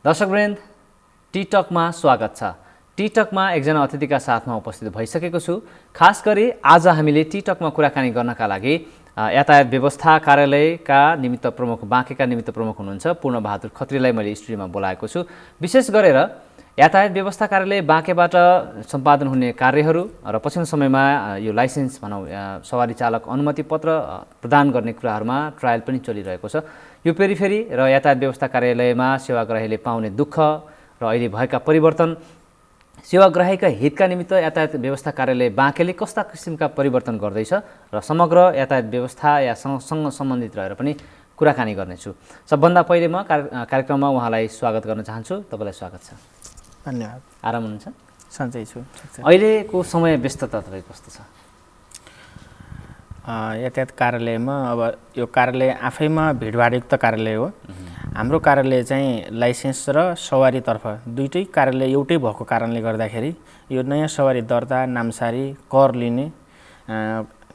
दर्शकवृन्द, टिकटकमा स्वागत छ। टिकटकमा एकजना अतिथिका साथमा उपस्थित भइसकेको छु। खास गरी आज हामीले टिकटकमा कुराकानी गर्नका लागि यातायात व्यवस्था कार्यालयका निमित्त प्रमुख बाँकेका निमित्त प्रमुख हुनुहुन्छ पूर्णबहादुर खत्रीलाई मैले स्टुडियोमा बोलाएको छु। विशेष गरेर यातायात व्यवस्था कार्यालय बाँकेबाट सम्पादन हुने कार्यहरू र पछिल्लो समयमा यो लाइसेन्स भनौँ सवारी चालक अनुमति पत्र प्रदान गर्ने कुराहरूमा ट्रायल पनि चलिरहेको छ। यो फेरि र यातायात व्यवस्था कार्यालयमा सेवाग्राहीले पाउने दुःख र अहिले भएका परिवर्तन, सेवाग्राहीका हितका निमित्त यातायात व्यवस्था कार्यालय बाँकेले कस्ता किसिमका परिवर्तन गर्दैछ र समग्र यातायात व्यवस्था या सँग सम्बन्धित रहेर पनि कुराकानी गर्नेछु। सबभन्दा पहिले म कार्यक्रममा उहाँलाई स्वागत गर्न चाहन्छु। तपाईँलाई स्वागत छ। धन्यवाद। आराम हुनुहुन्छ? सन्चै छु। अहिलेको समय व्यस्तता तपाईँ कस्तो छ? यातायात कार्यालयमा अब यो कार्यालय आफैमा भिडभाडयुक्त कार्यालय हो। हाम्रो कार्यालय चाहिँ लाइसेन्स र सवारीतर्फ दुईटै कार्यालय एउटै भएको कारणले गर्दाखेरि यो नयाँ सवारी दर्ता, नामसारी, कर लिने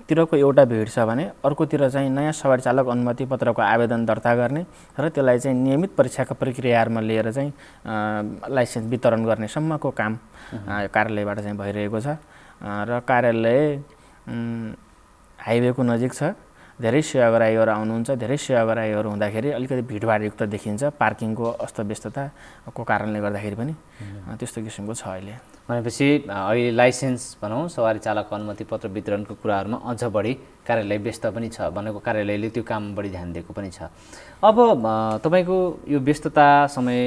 तिरको एउटा भिड छ भने अर्कोतिर चाहिँ नयाँ सवारी चालक अनुमति पत्रको आवेदन दर्ता गर्ने र त्यसलाई चाहिँ नियमित परीक्षाका प्रक्रियाहरूमा लिएर चाहिँ लाइसेन्स वितरण गर्नेसम्मको काम कार्यालयबाट चाहिँ भइरहेको छ। र कार्यालय हाइवेको नजिक छ। धेरै सेवाग्राहीहरू आउनुहुन्छ। धेरै सेवाग्राहीहरू हुँदाखेरि अलिकति भिडभाडयुक्त देखिन्छ। पार्किङको अस्तव्यस्तताको कारणले गर्दाखेरि पनि त्यस्तो किसिमको छ अहिले। भनेपछि अहिले लाइसेन्स भनौँ सवारी चालक अनुमति पत्र वितरणको कुराहरूमा अझ बढी कार्यालय व्यस्त पनि छ भनेको कार्यालयले त्यो काम बढी ध्यान दिएको पनि छ। अब तपाईँको यो व्यस्तता समय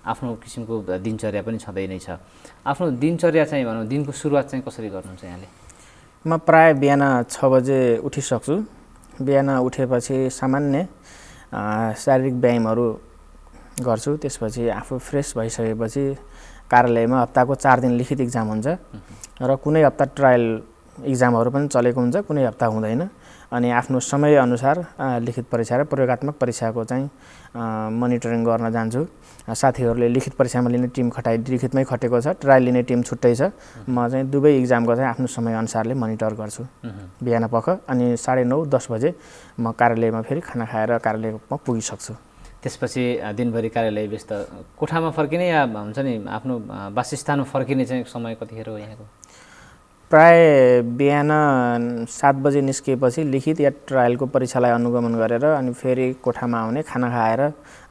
आफ्नो किसिमको दिनचर्या पनि छँदै नै छ। आफ्नो दिनचर्या चाहिँ भनौँ दिनको सुरुवात चाहिँ कसरी गर्नुहुन्छ यहाँले? म प्राय बिहान 6 बजे उठिसक्छु। बिहान उठेपछि सामान्य शारीरिक व्यायामहरू गर्छु। त्यसपछि आफू फ्रेस भइसकेपछि कार्यालयमा हप्ताको 4 दिन लिखित इक्जाम हुन्छ र कुनै हप्ता ट्रायल इक्जामहरू पनि चलेको हुन्छ, कुनै हप्ता हुँदैन। अनि आफ्नो समयअनुसार लिखित परीक्षा र प्रयोगात्मक परीक्षाको चाहिँ मोनिटरिङ गर्न जान्छु। साथीहरूले लिखित परीक्षामा लिने टिम लिखितमै खटेको छ, ट्रायल लिने टिम छुट्टै छ। म चाहिँ दुवै इक्जामको चाहिँ आफ्नो समयअनुसारले मोनिटर गर्छु। बिहान पख अनि 9:30 10 बजे म कार्यालयमा फेरि खाना खाएर कार्यालयमा पुगिसक्छु। त्यसपछि दिनभरि कार्यालय व्यस्त, कोठामा फर्किने या हुन्छ नि आफ्नो वासस्थानमा फर्किने चाहिँ समय कतिखेर हो यहाँको? प्राय बिहान 7 बजे निस्किएपछि लिखित या ट्रायलको परीक्षालाई अनुगमन गरेर अनि फेरि कोठामा आउने, खाना खाएर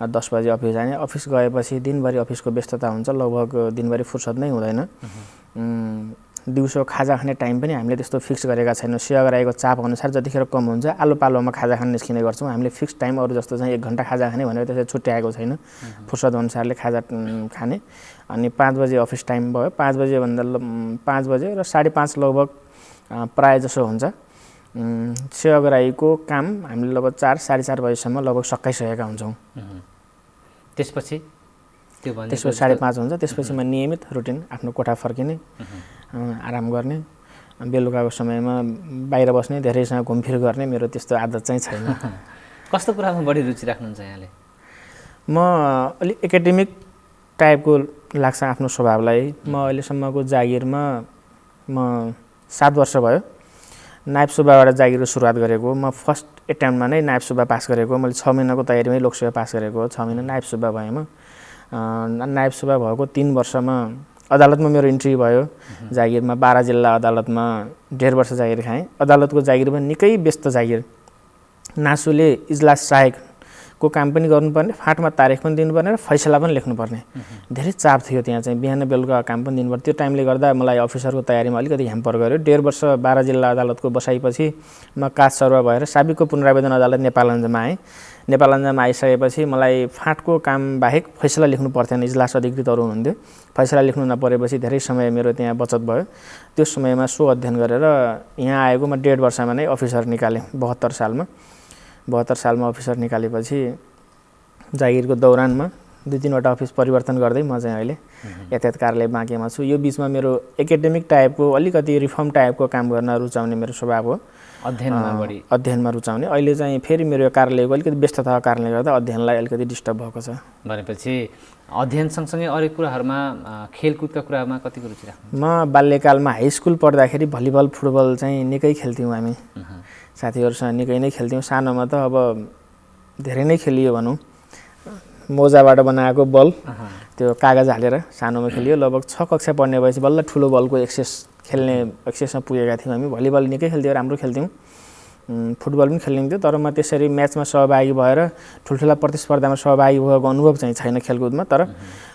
10 बजे अफिस जाने। अफिस गएपछि दिनभरि अफिसको व्यस्तता हुन्छ। लगभग दिनभरि फुर्सद नै हुँदैन। दिउँसो खाजा खाने टाइम पनि हामीले त्यस्तो फिक्स गरेका छैनौँ। सेवाग्राहीको चाप अनुसार जतिखेर कम हुन्छ आलो पालोमा खाजा खान निस्किने गर्छौँ। हामीले फिक्स टाइम अरू जस्तो चाहिँ 1 घन्टा खाजा खाने भनेर त्यसरी छुट्याएको छैन। फुर्सद अनुसारले खाजा खाने। अनि 5 बजे अफिस टाइम भयो। 5 बजे र 5:30 लगभग प्राय जसो हुन्छ। सेवाग्राहीको काम हामीले लगभग 4 साढे 4 बजेसम्म लगभग सकाइसकेका हुन्छौँ। त्यसपछि 5:30 हुन्छ। त्यसपछि म नियमित रुटिन आफ्नो कोठा फर्किने, आराम गर्ने, बेलुकाको समयमा बाहिर बस्ने, धेरैसँग घुमफिर गर्ने मेरो त्यस्तो आदत चाहिँ छैन। कस्तो कुरामा बढी रुचि राख्नुहुन्छ यहाँले? म अलिक एकाडेमिक टाइपको लाग्छ आफ्नो स्वभावलाई। म अहिलेसम्मको जागिरमा 7 वर्ष भयो। नायब सुब्बाबाट जागिरको सुरुवात गरेको। म फर्स्ट एटेम्पमा नै नायब सुब्बा पास गरेको। मैले 6 महिनाको तयारीमै लोकसेवा पास गरेको। 6 महिना नायब सुब्बा भएँ म। नायब सुब्बा भएको 3 वर्षमा अदालतमा मेरो इन्ट्री भयो। जागिरमा 12 जिल्ला अदालतमा 1.5 वर्ष जागिर खाएँ। अदालतको जागिरमा निकै व्यस्त जागिर। नासुले इजलास सहायकको काम पनि गर्नुपर्ने, फाँटमा तारिख पनि दिनुपर्ने र फैसला पनि लेख्नुपर्ने। धेरै चाप थियो त्यहाँ चाहिँ। बिहान बेलुका काम पनि दिनुपर्ने। त्यो टाइमले गर्दा मलाई अफिसरको तयारीमा अलिकति ह्याम्पर गर्यो। 1.5 वर्ष 12 जिल्ला अदालतको बसाइपछि म काज सरुवा भएर साबिकको पुनरावेदन अदालत नेपालगञ्जमा आएँ। नेपालगञ्जमा आइसकेपछि मलाई फाँटको काम बाहेक फैसला लेख्नु पर्थेन। इजलास अधिकृतहरू हुनुहुन्थ्यो। फैसला लेख्नु नपरेपछि धेरै समय मेरो त्यहाँ बचत भयो। त्यो समयमा अध्ययन गरेर यहाँ आएको म 1.5 वर्षमा नै अफिसर निकालेँ। 72 सालमा अफिसर निकालेपछि जागिरको दौरानमा 2-3वटा अफिस परिवर्तन गर्दै म चाहिँ अहिले यातायात कार्यालय बाँकेमा छु। यो बिचमा मेरो एकाडेमिक टाइपको अलिकति रिफर्म टाइपको काम गर्न रुचाउने मेरो स्वभाव हो। अध्ययनमा रुचाउने। अहिले चाहिँ फेरि मेरो कार्यालयको अलिकति व्यस्तताको कारणले गर्दा अध्ययनलाई अलिकति डिस्टर्ब भएको छ। भनेपछि अध्ययन सँगसँगै अरू कुराहरूमा खेलकुदका कुरामा कतिको रुचि राख्नुहुन्छ? म बाल्यकालमा हाई स्कुल पढ्दाखेरि भलिबल फुटबल चाहिँ निकै खेल्थ्यौँ हामी। साथीहरूसँग निकै नै खेल्थ्यौँ। सानोमा त अब धेरै नै खेलियो भनौँ। मोजाबाट बनाएको बल त्यो कागज हालेर सानोमा खेलियो। लगभग 6 कक्षा पढ्ने भएपछि बल्ल ठुलो बलको एक्सेसमा पुगेका थियौँ हामी। भलिबल निकै खेल्थ्यौँ, राम्रो खेल्थ्यौँ, फुटबल पनि खेलिन्थ्यो। तर म त्यसरी म्याचमा सहभागी भएर ठुल्ठुला प्रतिस्पर्धामा सहभागी भएको अनुभव चाहिँ छैन खेलकुदमा। तर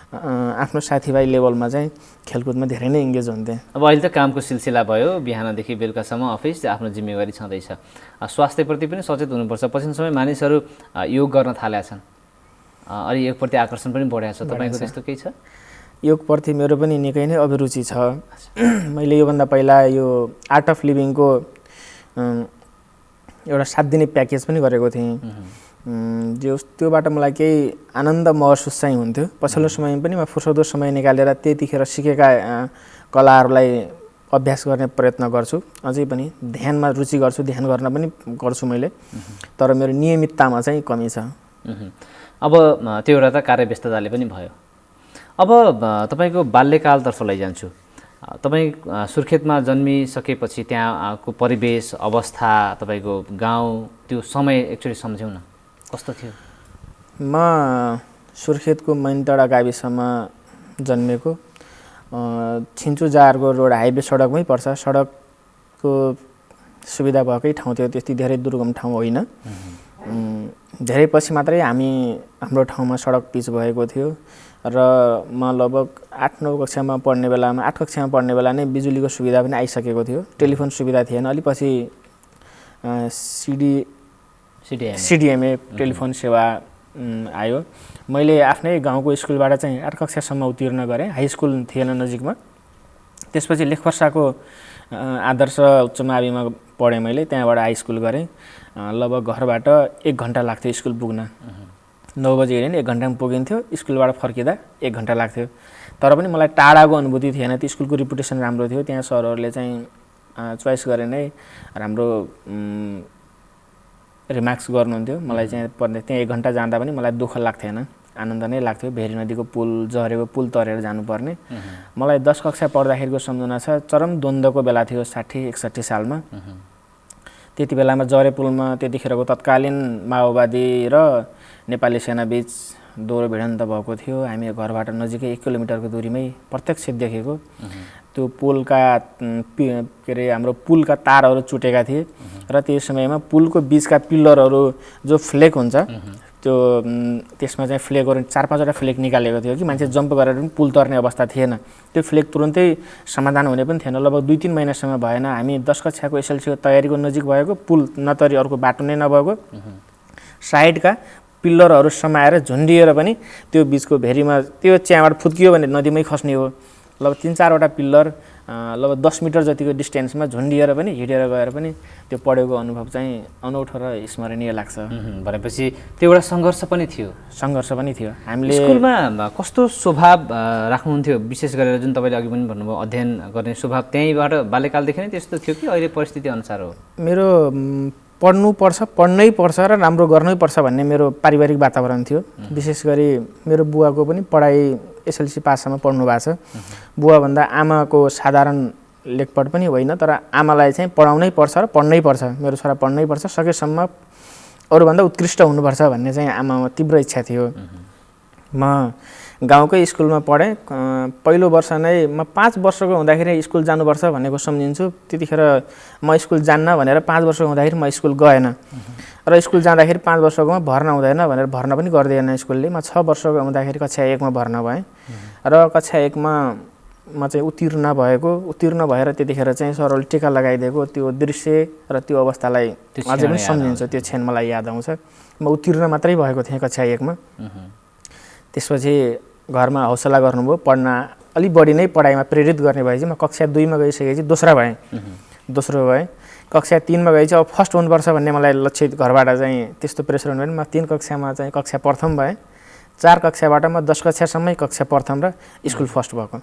आफ्नो साथीभाइ लेभलमा चाहिँ खेलकुदमा धेरै नै इङ्गेज हुन्थेँ। अब अहिले त कामको सिलसिला भयो, बिहानदेखि बेलुकासम्म अफिस, आफ्नो जिम्मेवारी छँदैछ। स्वास्थ्यप्रति पनि सचेत हुनुपर्छ। पछिल्लो समय मानिसहरू योग गर्न थालेका छन्, अलि योगप्रति आकर्षण पनि बढेको छ। तपाईँको त्यस्तो केही छ? योगप्रति मेरो पनि निकै नै अभिरुचि छ। मैले योभन्दा पहिला यो आर्ट अफ लिभिङको एउटा 7 दिने प्याकेज पनि गरेको थिएँ। त्योबाट मलाई केही आनन्द महसुस चाहिँ हुन्थ्यो। पछिल्लो समयमा पनि म फुर्सदो समय निकालेर त्यतिखेर सिकेका कलाहरूलाई अभ्यास गर्ने प्रयत्न गर्छु। अझै पनि ध्यानमा रुचि गर्छु, ध्यान गर्न पनि गर्छु मैले। तर मेरो नियमिततामा चाहिँ कमी छ। अब त्यो एउटा त कार्यव्यस्तताले पनि भयो। अब तपाईँको बाल्यकालतर्फ लैजान्छु। तपाईँ सुर्खेतमा जन्मिसकेपछि त्यहाँको परिवेश, अवस्था, तपाईँको गाउँ, त्यो समय एक्चुअली सम्झ्यौँ न, कस्तो थियो? म सुर्खेतको मैनटाडा गाविसमा जन्मेको। छिन्चु जारको रोड हाइवे सडकमै पर्छ। सडकको सुविधा भएकै ठाउँ थियो, त्यति धेरै दुर्गम ठाउँ होइन। धेरै पछि मात्रै हाम्रो ठाउँमा सडक पिच भएको थियो। र म लगभग 8-9 कक्षामा पढ्ने बेलामा 8 कक्षामा पढ्ने बेला नै बिजुलीको सुविधा पनि आइसकेको थियो। टेलिफोन सुविधा थिएन। अलि पछि सिडिएमए टेलिफोन सेवा आयो। मैले आफ्नै गाउँको स्कुलबाट चाहिँ 8 कक्षासम्म उत्तीर्ण गरेँ। हाई स्कुल थिएन नजिकमा। त्यसपछि लेखपर्साको आदर्श उच्च माविमा पढेँ मैले, त्यहाँबाट हाई स्कुल गरेँ। लगभग घरबाट 1 घन्टा लाग्थ्यो स्कुल पुग्न। 9 बजे हिँडेँ, 1 घन्टामा पुगिन्थ्यो। स्कुलबाट फर्किँदा 1 घन्टा लाग्थ्यो। तर पनि मलाई टाढाको अनुभूति थिएन। त्यो स्कुलको रिपुटेसन राम्रो थियो। त्यहाँ सरहरूले चाहिँ चोइस गरे नै राम्रो रिमार्क्स गर्नुहुन्थ्यो। मलाई चाहिँ त्यहाँ 1 घन्टा जाँदा पनि मलाई दुःख लाग्थेन, आनन्द नै लाग्थ्यो। भेरी नदीको पुल, झरेको पुल तरेर जानुपर्ने। मलाई 10 कक्षा पढ्दाखेरिको सम्झना छ, चरम द्वन्द्वको बेला थियो 60-61 सालमा। त्यति बेलामा जरे पुलमा त्यतिखेरको तत्कालीन माओवादी र नेपाली सेनाबीच दोहोरो भिडन्त भएको थियो। हामी घरबाट नजिकै 1 किलोमिटरको दूरीमै प्रत्यक्ष देखेको। त्यो पुलका हाम्रो पुलका तारहरू चुटेका थिए र त्यो समयमा पुलको बिचका पिल्लरहरू जो फ्लेक हुन्छ त्यसमा चाहिँ फ्लेकहरू 4-5वटा फ्लेक निकालेको थियो कि मान्छे जम्प गरेर पनि पुल तर्ने अवस्था थिएन। त्यो फ्लेक तुरुन्तै समाधान हुने पनि थिएन। लगभग 2-3 महिनासम्म भएन। हामी 10 कक्षाको एसएलसीको तयारीको नजिक भएको, पुल नतरी अर्को बाटो नै नभएको, साइडका पिल्लरहरू समाएर झुन्डिएर पनि त्यो बिचको भेरीमा त्यो च्याबाट फुत्कियो भने नदीमै खस्ने हो। लगभग 3-4वटा पिल्लर लगभग 10 मिटर जतिको डिस्टेन्समा झुन्डिएर पनि हिँडेर गएर पनि त्यो पढेको अनुभव चाहिँ अनौठो र स्मरणीय लाग्छ। भनेपछि त्यो एउटा सङ्घर्ष पनि थियो। हामीले स्कुलमा कस्तो स्वभाव राख्नुहुन्थ्यो? विशेष गरेर जुन तपाईँले अघि पनि भन्नुभयो अध्ययन गर्ने स्वभाव त्यहीँबाट बाल्यकालदेखि नै त्यस्तो थियो कि अहिले परिस्थिति अनुसार हो? मेरो पढ्नै पर्छ र राम्रो गर्नै पर्छ भन्ने मेरो पारिवारिक वातावरण थियो। विशेष गरी मेरो बुवाको पनि पढाइ एसएलसी पाससम्म पढ्नु भएको छ। बुवाभन्दा आमाको साधारण लेखपढ पनि होइन, तर आमालाई चाहिँ पढाउनै पर्छ र पढ्नै पर्छ, मेरो छोरा पढ्नै पर्छ, सकेसम्म अरूभन्दा उत्कृष्ट हुनुपर्छ भन्ने चाहिँ आमामा तीव्र इच्छा थियो। म गाउँकै स्कुलमा पढेँ। पहिलो वर्ष नै म 5 वर्षको हुँदाखेरि स्कुल जानुपर्छ भनेको सम्झिन्छु। त्यतिखेर म स्कुल जान्न भनेर 5 वर्षको हुँदाखेरि म स्कुल गएन र स्कुल जाँदाखेरि 5 वर्षकोमा भर्ना हुँदैन भनेर भर्ना पनि गर्दैन स्कुलले। म 6 वर्षको हुँदाखेरि कक्षा 1मा भर्ना भएँ र कक्षा 1मा म चाहिँ उत्तीर्ण भएर त्यतिखेर चाहिँ सरहरूले टिका लगाइदिएको त्यो दृश्य र त्यो अवस्थालाई अझै पनि सम्झिन्छु। त्यो क्षण मलाई याद आउँछ। म उत्तीर्ण मात्रै भएको थिएँ कक्षा 1मा। त्यसपछि घरमा हौसला गर्नुभयो, पढ्न अलिक बढी नै पढाइमा प्रेरित गर्ने भएपछि म कक्षा 2मा गइसकेपछि दोस्रो भएँ। कक्षा 3मा गएपछि अब फर्स्ट हुनुपर्छ भन्ने मलाई लक्ष्य घरबाट चाहिँ त्यस्तो प्रेसर हुनु भएन। म 3 कक्षामा चाहिँ कक्षा प्रथम भएँ। 4 कक्षाबाट म 10 कक्षासम्मै कक्षा प्रथम र स्कुल फर्स्ट भएको।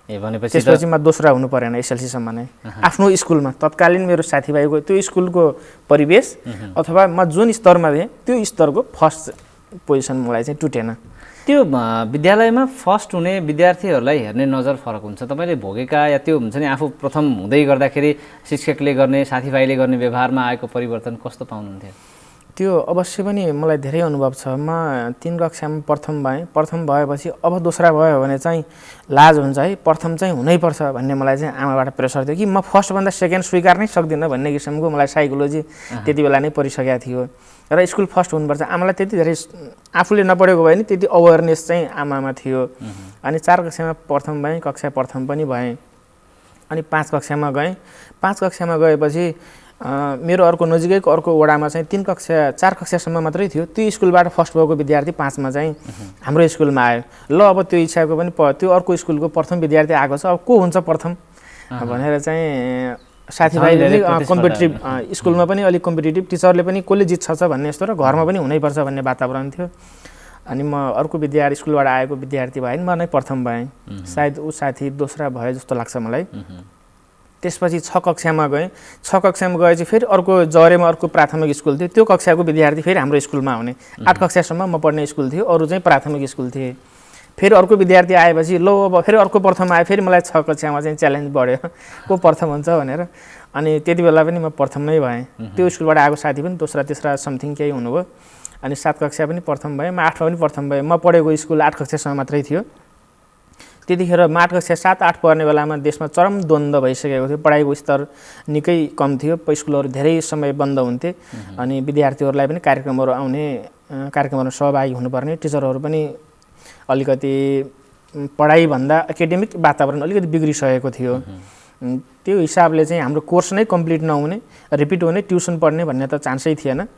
त्यसपछि म दोस्रो हुनु परेन एसएलसीसम्म नै आफ्नो स्कुलमा। तत्कालीन मेरो साथीभाइको त्यो स्कुलको परिवेश अथवा म जुन स्तरमा थिएँ त्यो स्तरको फर्स्ट पोजिसन मलाई चाहिँ टुटेन। त्यो विद्यालयमा फर्स्ट हुने विद्यार्थीहरूलाई हेर्ने नजर फरक हुन्छ। तपाईँले भोगेका या त्यो हुन्छ नि आफू प्रथम हुँदै गर्दाखेरि शिक्षकले गर्ने, साथीभाइले गर्ने व्यवहारमा आएको परिवर्तन कस्तो पाउनुहुन्थ्यो? त्यो अवश्य पनि मलाई धेरै अनुभव छ। म 3 कक्षामा प्रथम भएँ। प्रथम भएपछि अब दोस्रा भयो भने चाहिँ लाज हुन्छ है, प्रथम चाहिँ हुनैपर्छ भन्ने मलाई चाहिँ आमाबाट प्रेसर थियो कि म फर्स्टभन्दा सेकेन्ड स्वीकार नै सक्दिनँ भन्ने किसिमको मलाई साइकोलोजी त्यति बेला नै परिसकेको थियो र स्कुल फर्स्ट हुनुपर्छ। आमालाई त्यति धेरै आफूले नपढेको भए नि त्यति अवेरनेस चाहिँ आमामा थियो। अनि 4 कक्षामा प्रथम भएँ, कक्षा प्रथम पनि भएँ। अनि 5 कक्षामा गएँ। 5 कक्षामा गएपछि मेरो अर्को नजिकैको अर्को वडामा चाहिँ 4 कक्षासम्म मात्रै थियो। त्यो स्कुलबाट फर्स्ट भएको विद्यार्थी 5 मा चाहिँ हाम्रो स्कुलमा आयो। ल अब त्यो इच्छाको पनि त्यो अर्को स्कुलको प्रथम विद्यार्थी आएको छ, अब को हुन्छ प्रथम भनेर चाहिँ साथीभाइले पनि कम्पिटिटिभ स्कुलमा पनि अलिक कम्पिटिटिभ, टिचरले पनि कसले जित्छ भन्ने यस्तो र घरमा पनि हुनैपर्छ भन्ने वातावरण थियो। अनि म अर्को विद्यार्थी स्कुलबाट आएको विद्यार्थी भएँ, म नै प्रथम भएँ। सायद ऊ साथी दोस्रा भयो जस्तो लाग्छ मलाई। त्यसपछि 6 कक्षामा गएँ। 6 कक्षामा गएपछि फेरि अर्को जरेमा अर्को प्राथमिक स्कुल थियो। त्यो कक्षाको विद्यार्थी फेरि हाम्रो स्कुलमा आउने। 8 कक्षासम्म म पढ्ने स्कुल थियो, अरू चाहिँ प्राथमिक स्कुल थिए। फेरि अर्को विद्यार्थी आएपछि लो अब फेरि अर्को प्रथम आयो। फेरि मलाई 6 कक्षामा चाहिँ च्यालेन्ज बढ्यो को प्रथम हुन्छ भनेर। अनि त्यति बेला पनि म प्रथम नै भएँ। त्यो स्कुलबाट आएको साथी पनि दोस्रा तेस्रा समथिङ केही हुनुभयो। अनि 7 कक्षा पनि प्रथम भएँ। म 8मा पनि प्रथम भएँ। म पढेको स्कुल 8 कक्षासम्म मात्रै थियो। त्यतिखेर म 8 कक्षा 7, 8 पढ्ने बेलामा देशमा चरम द्वन्द्व भइसकेको थियो। पढाइको स्तर निकै कम थियो। स्कुलहरू धेरै समय बन्द हुन्थे। अनि विद्यार्थीहरूलाई पनि कार्यक्रमहरू आउने, कार्यक्रमहरू सहभागी हुनुपर्ने, टिचरहरू पनि अलिकति पढाइभन्दा एकाडेमिक वातावरण अलिकति बिग्रिसकेको थियो। त्यो हिसाबले चाहिँ हाम्रो कोर्स नै कम्प्लिट नहुने, रिपिट हुने, ट्युसन पढ्ने भन्ने त चान्सै थिएन।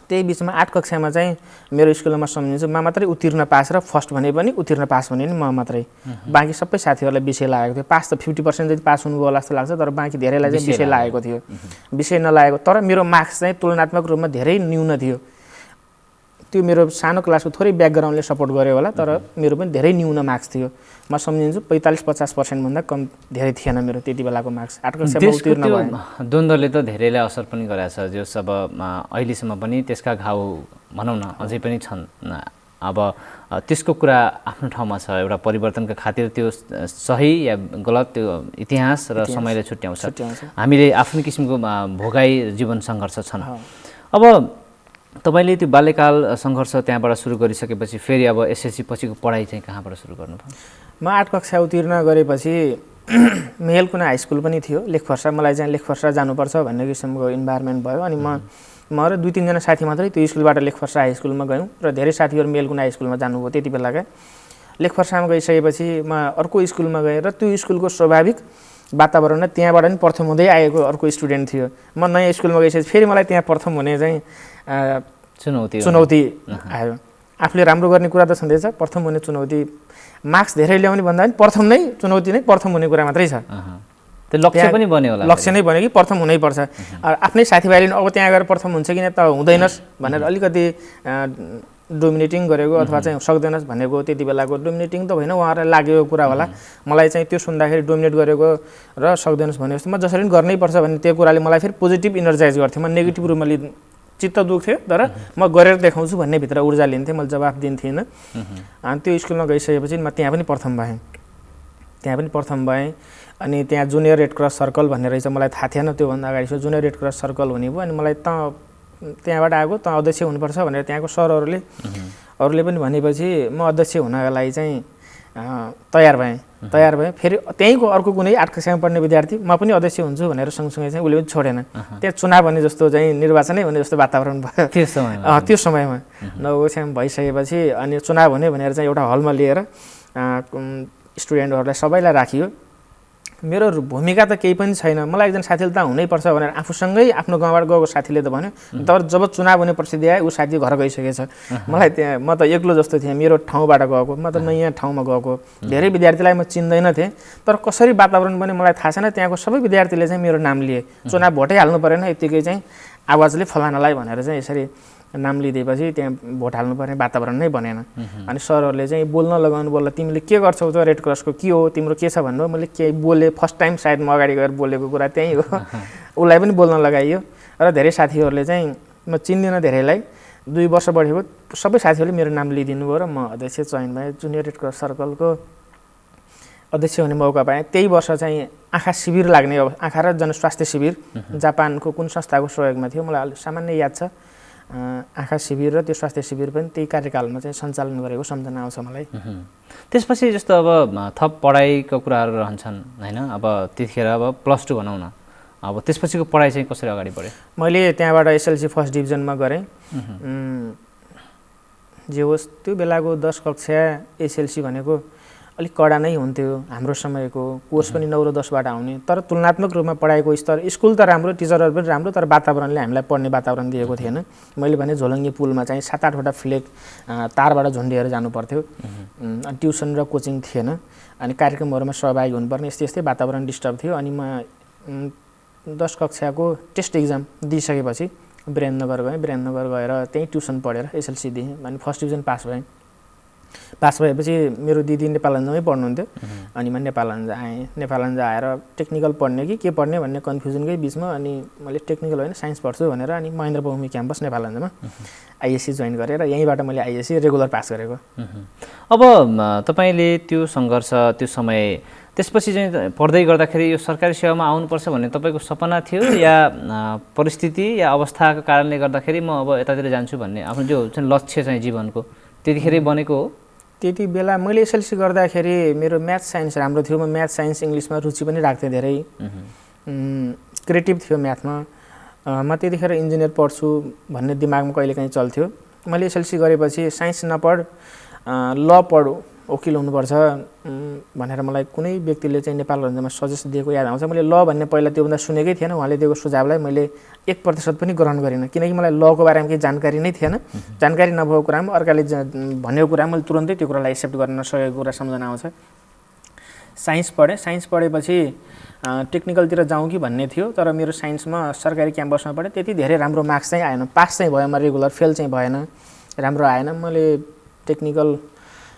त्यही बिचमा 8 कक्षामा चाहिँ मेरो स्कुलमा सम्झिन्छु म मात्रै उत्तीर्ण पास र फर्स्ट भने पनि उत्तीर्ण पास भने नि म मात्रै। बाँकी सबै साथीहरूलाई विषय लागेको थियो। पास त 50% जति पास हुनुभयो होला जस्तो लाग्छ, तर बाँकी धेरैलाई चाहिँ विषय लागेको थियो। विषय नलागेको, तर मेरो मार्क्स चाहिँ तुलनात्मक रूपमा धेरै न्यून थियो। त्यो मेरो सानो क्लासको थोरै ब्याकग्राउन्डले सपोर्ट गर्यो होला, तर मेरो पनि धेरै न्यून मार्क्स थियो। म सम्झिन्छु 45-50% भन्दा कम धेरै थिएन मेरो त्यति बेलाको मार्क्स। 8 कक्षामा उत्तीर्ण भएँ। द्वन्द्वले त धेरैलाई असर पनि गरेको छ, जो सब अहिलेसम्म पनि त्यसका घाउ भनौँ न अझै पनि छन्। अब त्यसको कुरा आफ्नो ठाउँमा छ। एउटा परिवर्तनका खातिर त्यो सही या गलत त्यो इतिहास र समयले छुट्याउँछ। हामीले आफ्नो किसिमको भोगाई जीवन सङ्घर्ष छन्। अब तपाईले त्यो बाल्यकाल सङ्घर्ष त्यहाँबाट सुरु गरिसकेपछि फेरि अब एसएससी पछिको पढाइ चाहिँ कहाँबाट सुरु गर्नुभयो? म 8 कक्षा उत्तीर्ण गरेपछि मेलकुना हाई स्कुल पनि थियो लेखफर्सा। मलाई चाहिँ लेखफर्सा जानुपर्छ भन्ने किसिमको इन्भाइरोमेन्ट भयो। अनि म र 2-3 जना साथी मात्रै त्यो स्कुलबाट लेखफर्सा हाई स्कुलमा गयौँ र धेरै साथीहरू मेलकुना हाई स्कुलमा जानुभयो त्यति बेलाका। लेखफर्सामा गइसकेपछि म अर्को स्कुलमा गएँ र त्यो स्कुलको स्वाभाविक वातावरण त्यहाँबाट पनि प्रथम हुँदै आएको अर्को स्टुडेन्ट थियो। म नयाँ स्कुलमा गइसकेपछि फेरि मलाई त्यहाँ प्रथम हुने चाहिँ चुनौती आयो। आफूले राम्रो गर्ने कुरा त छँदैछ, प्रथम हुने चुनौती, मार्क्स धेरै ल्याउने भन्दा पनि प्रथम नै चुनौती नै प्रथम हुने कुरा मात्रै छ। त्यो लक्ष्य पनि बन्यो होला। लक्ष्य नै बन्यो कि प्रथम हुनैपर्छ। आफ्नै साथीभाइले अब त्यहाँ गएर प्रथम हुन्छ कि त हुँदैनस् भनेर अलिकति डोमिनेटिङ गरेको अथवा चाहिँ सक्दैनस् भनेको त्यति बेलाको डोमिनेटिङ त होइन, उहाँहरूलाई लागेको कुरा होला। मलाई चाहिँ त्यो सुन्दाखेरि डोमिनेट गरेको र सक्दैनस् भने जस्तो म जसरी पनि गर्नैपर्छ भन्ने त्यो कुराले मलाई फेरि पोजिटिभ इनर्जाइज गर्थ्यो। म नेगेटिभ रूपमा चित्त दुख्थ्यो, तर म गरेर देखाउँछु भन्ने भित्र ऊर्जा लिन्थेँ। मैले जवाफ दिन्थिनँ। अनि त्यो स्कुलमा गइसकेपछि म त्यहाँ पनि प्रथम भएँ। अनि त्यहाँ जुनियर रेड क्रस सर्कल भन्ने रहेछ, मलाई थाहा थिएन त्योभन्दा अगाडि। जुनियर रेड क्रस सर्कल हुने भयो। अनि मलाई त्यहाँबाट आएको त अध्यक्ष हुनुपर्छ भनेर त्यहाँको सरहरूले पनि भनेपछि म अध्यक्ष हुनका लागि चाहिँ तयार भएँ। फेरि त्यहीँको अर्को कुनै 8 कक्षामा पढ्ने विद्यार्थी म पनि अध्यक्ष हुन्छु भनेर सँगसँगै चाहिँ उसले पनि छोडेन। त्यहाँ चुनाव भन्ने जस्तो चाहिँ निर्वाचनै हुने जस्तो वातावरण भयो त्यो समयमा। 9 कक्षामा भइसकेपछि अनि चुनाव हुने भनेर चाहिँ एउटा हलमा लिएर स्टुडेन्टहरूलाई सबैलाई राखियो। मेरो भूमिका त केही पनि छैन। मलाई एकजना साथीले त हुनैपर्छ भनेर आफूसँगै आफ्नो गाउँबाट गएको साथीले त भन्यो। तर जब चुनाव हुने परिस्थिति आयो ऊ साथी घर गइसकेछ। मलाई त्यहाँ म त एक्लो जस्तो थिएँ। मेरो ठाउँबाट गएको, म त नयाँ ठाउँमा गएको। धेरै विद्यार्थीलाई म चिन्दैन थिएँ, तर कसरी वातावरण पनि मलाई थाहा छैन। त्यहाँको सबै विद्यार्थीले चाहिँ मेरो नाम लिए। चुनाव भोटै हाल्नु परेन, यत्तिकै चाहिँ आवाजले फलानालाई भनेर चाहिँ यसरी नाम लिइदिएपछि त्यहाँ भोट हाल्नुपर्ने वातावरण नै बनेन। अनि सरहरूले चाहिँ बोल्न लगाउनु, बोल्दा तिमीले के गर्छौ त, रेड क्रसको के हो, तिम्रो के छ भन्नु। मैले के बोलेँ, फर्स्ट टाइम सायद म अगाडि गएर बोलेको कुरा त्यही हो। उसलाई पनि बोल्न लगाइयो र धेरै साथीहरूले चाहिँ, म चिन्दिनँ धेरैलाई, 2 वर्ष बढेको सबै साथीहरूले मेरो नाम लिइदिनु भयो र म अध्यक्ष चयन भएँ। जुनियर रेड क्रस सर्कलको अध्यक्ष हुने मौका पाएँ। त्यही वर्ष चाहिँ आँखा शिविर लाग्ने, आँखा र जनस्वास्थ्य शिविर जापानको कुन संस्थाको सहयोगमा थियो मलाई सामान्य याद छ। आँखा शिविर र त्यो स्वास्थ्य शिविर पनि त्यही कार्यकालमा चाहिँ सञ्चालन गरेको सम्झना आउँछ मलाई। त्यसपछि जस्तो अब थप पढाइको कुराहरू रहन्छन् होइन, अब त्यतिखेर अब +2 भनौँ न, अब त्यसपछिको पढाइ चाहिँ कसरी अगाडि बढ्यो? मैले त्यहाँबाट एसएलसी फर्स्ट डिभिजनमा गरेँ। जे होस् त्यो बेलाको 10 कक्षा एसएलसी भनेको अलिक कडा नै हुन्थ्यो हाम्रो समयको। कोर्स पनि 9 र 10बाट आउने, तर तुलनात्मक रूपमा पढाइको स्तर स्कुल त राम्रो, टिचरहरू पनि राम्रो, तर वातावरणले हामीलाई पढ्ने वातावरण दिएको थिएन। मैले भने झोलङ्गी पुलमा चाहिँ 7-8वटा फ्लेग तारबाट झुन्डिएर जानु पर्थ्यो। अनि ट्युसन र कोचिङ थिएन, अनि कार्यक्रमहरूमा सहभागी हुनुपर्ने यस्तै यस्तै वातावरण डिस्टर्ब थियो। अनि म 10 कक्षाको टेस्ट इक्जाम दिइसकेपछि वीरेन्द्रनगर गएँ। वीरेन्द्रनगर गएर त्यहीँ ट्युसन पढेर एसएलसी दिएँ, अनि फर्स्ट डिभिजन पास भएँ। पास भएपछि मेरो दिदी नेपालगञ्जमै पढ्नुहुन्थ्यो, अनि म नेपालगञ्ज आएँ। नेपालगञ्ज आएर टेक्निकल पढ्ने कि के पढ्ने भन्ने कन्फ्युजनकै बिचमा अनि मैले टेक्निकल होइन साइन्स पढ्छु भनेर अनि महेन्द्र बहुमुखी क्याम्पस नेपालगञ्जमा आइएससी जोइन गरेर यहीँबाट मैले आइएससी रेगुलर पास गरेको। अब तपाईँले त्यो सङ्घर्ष, त्यो समय, त्यसपछि चाहिँ पढ्दै गर्दाखेरि यो सरकारी सेवामा आउनुपर्छ भन्ने तपाईँको सपना थियो या परिस्थिति या अवस्थाको कारणले गर्दाखेरि म अब यतातिर जान्छु भन्ने आफ्नो जो चाहिँ लक्ष्य चाहिँ जीवनको त्यतिखेरै बनेको हो? त्यति बेला मैले एसएलसी गर्दाखेरि मेरो म्याथ साइन्स राम्रो थियो। म म्याथ साइन्स इङ्ग्लिसमा रुचि पनि राख्थेँ धेरै, क्रिएटिभ थियो म्याथमा। म त्यतिखेर इन्जिनियर पढ्छु भन्ने दिमागमा कहिलेकाहीँ चल्थ्यो। मैले एसएलसी गरेपछि साइन्स नपढ, ल पढ, वकिल हुनुपर्छ भनेर मलाई कुनै व्यक्तिले चाहिँ नेपालगञ्जमा सजेस्ट दिएको याद आउँछ। मैले ल भन्ने पहिला त्योभन्दा सुनेकै थिएन, उहाँले दिएको सुझावलाई मैले 1% पनि ग्रहण गरिनँ, किनकि मलाई लको बारेमा केही जानकारी नै थिएन। जानकारी नभएको कुरामा अर्काले भनेको कुरा मैले तुरन्तै त्यो कुरालाई एक्सेप्ट गर्न सकेको कुरा सम्झना आउँछ। साइन्स पढेँ। साइन्स पढेपछि टेक्निकलतिर जाउँ कि भन्ने थियो, तर मेरो साइन्समा सरकारी क्याम्पसमा पढेँ, त्यति धेरै राम्रो मार्क्स चाहिँ आएन। पास चाहिँ भयो म रेगुलर, फेल चाहिँ भएन, राम्रो आएन। मैले टेक्निकल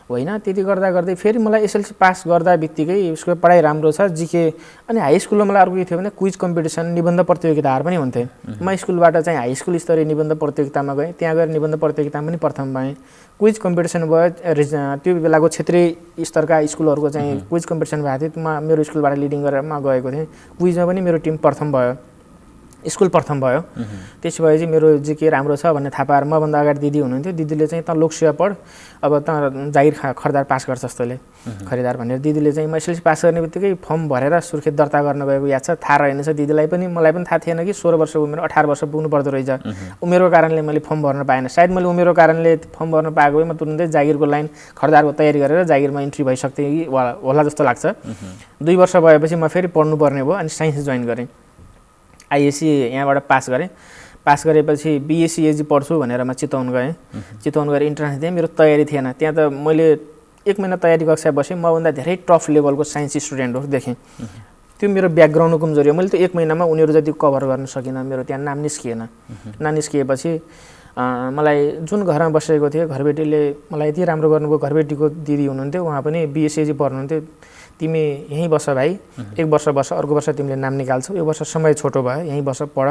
होइन त्यति गर्दा गर्दै फेरि मलाई एसएलसी पास गर्दा बित्तिकै उसको पढाइ राम्रो छ, जिके। अनि हाई स्कुलमा मलाई अर्को के थियो भने क्विज कम्पिटिसन, निबन्ध प्रतियोगिताहरू पनि हुन्थे। म स्कुलबाट चाहिँ हाई स्कुल स्तरीय निबन्ध प्रतियोगितामा गएँ, त्यहाँ गएर निबन्ध प्रतियोगितामा पनि प्रथम भएँ। क्विज कम्पिटिसन भयो, त्यो बेलाको क्षेत्रीय स्तरका स्कुलहरूको चाहिँ क्विज कम्पिटिसन भएको थियो, मेरो स्कुलबाट लिडिङ गरेर म गएको थिएँ। क्विजमा पनि मेरो टिम प्रथम भयो, स्कुल प्रथम भयो। त्यसपछि मेरो जिके राम्रो छ भन्ने थाहा पाएर मभन्दा अगाडि दिदी हुनुहुन्थ्यो, दिदीले चाहिँ त लोकसेवा पढ, अब त जागिर खरिदार पास गर्छ जस्तोले खरिदार भनेर दिदीले चाहिँ म एसएलसी पास गर्ने बित्तिकै फर्म भरेर सुर्खेत दर्ता गर्न गएको याद छ। थाहा रहेनछ दिदीलाई पनि, मलाई पनि थाहा थिएन कि 16 वर्षको उमेर 18 वर्ष पुग्नु पर्दो रहेछ। उमेरको कारणले मैले फर्म भर्न पाएन। सायद मैले उमेरको कारणले फर्म भर्न पाएको भए म तुरुन्तै जागिरको लाइन खरिदारको तयारी गरेर जागिरमा इन्ट्री भइसक्थेँ कि होला जस्तो लाग्छ। 2 वर्ष भएपछि म फेरि पढ्नुपर्ने भयो, अनि साइन्स जोइन गरेँ। आइएससी यहाँबाट पास गरेँ। पास गरेपछि बिएससी एजी पढ्छु भनेर म चितवन गएँ। चितवन गएर इन्ट्रान्स दिएँ, मेरो तयारी थिएन। त्यहाँ त मैले 1 महिना तयारी कक्षा बसेँ, मभन्दा धेरै टफ लेभलको साइन्स स्टुडेन्टहरू देखेँ। त्यो मेरो ब्याकग्राउन्डको कमजोरी हो। मैले त 1 महिनामा उनीहरू जति कभर गर्न सकिनँ, मेरो त्यहाँ नाम निस्किएन। ननिस्किएपछि मलाई जुन घरमा बसेको थिएँ, घरबेटीले मलाई यति राम्रो गर्नुभयो। घरबेटीको दिदी हुनुहुन्थ्यो, उहाँ पनि बिएससी एजी पढ्नुहुन्थ्यो। तिमी यहीँ बस भाइ, 1 वर्ष बस, अर्को वर्ष तिमीले नाम निकाल्छौ, यो वर्ष समय छोटो भयो, यहीँ बस पढ,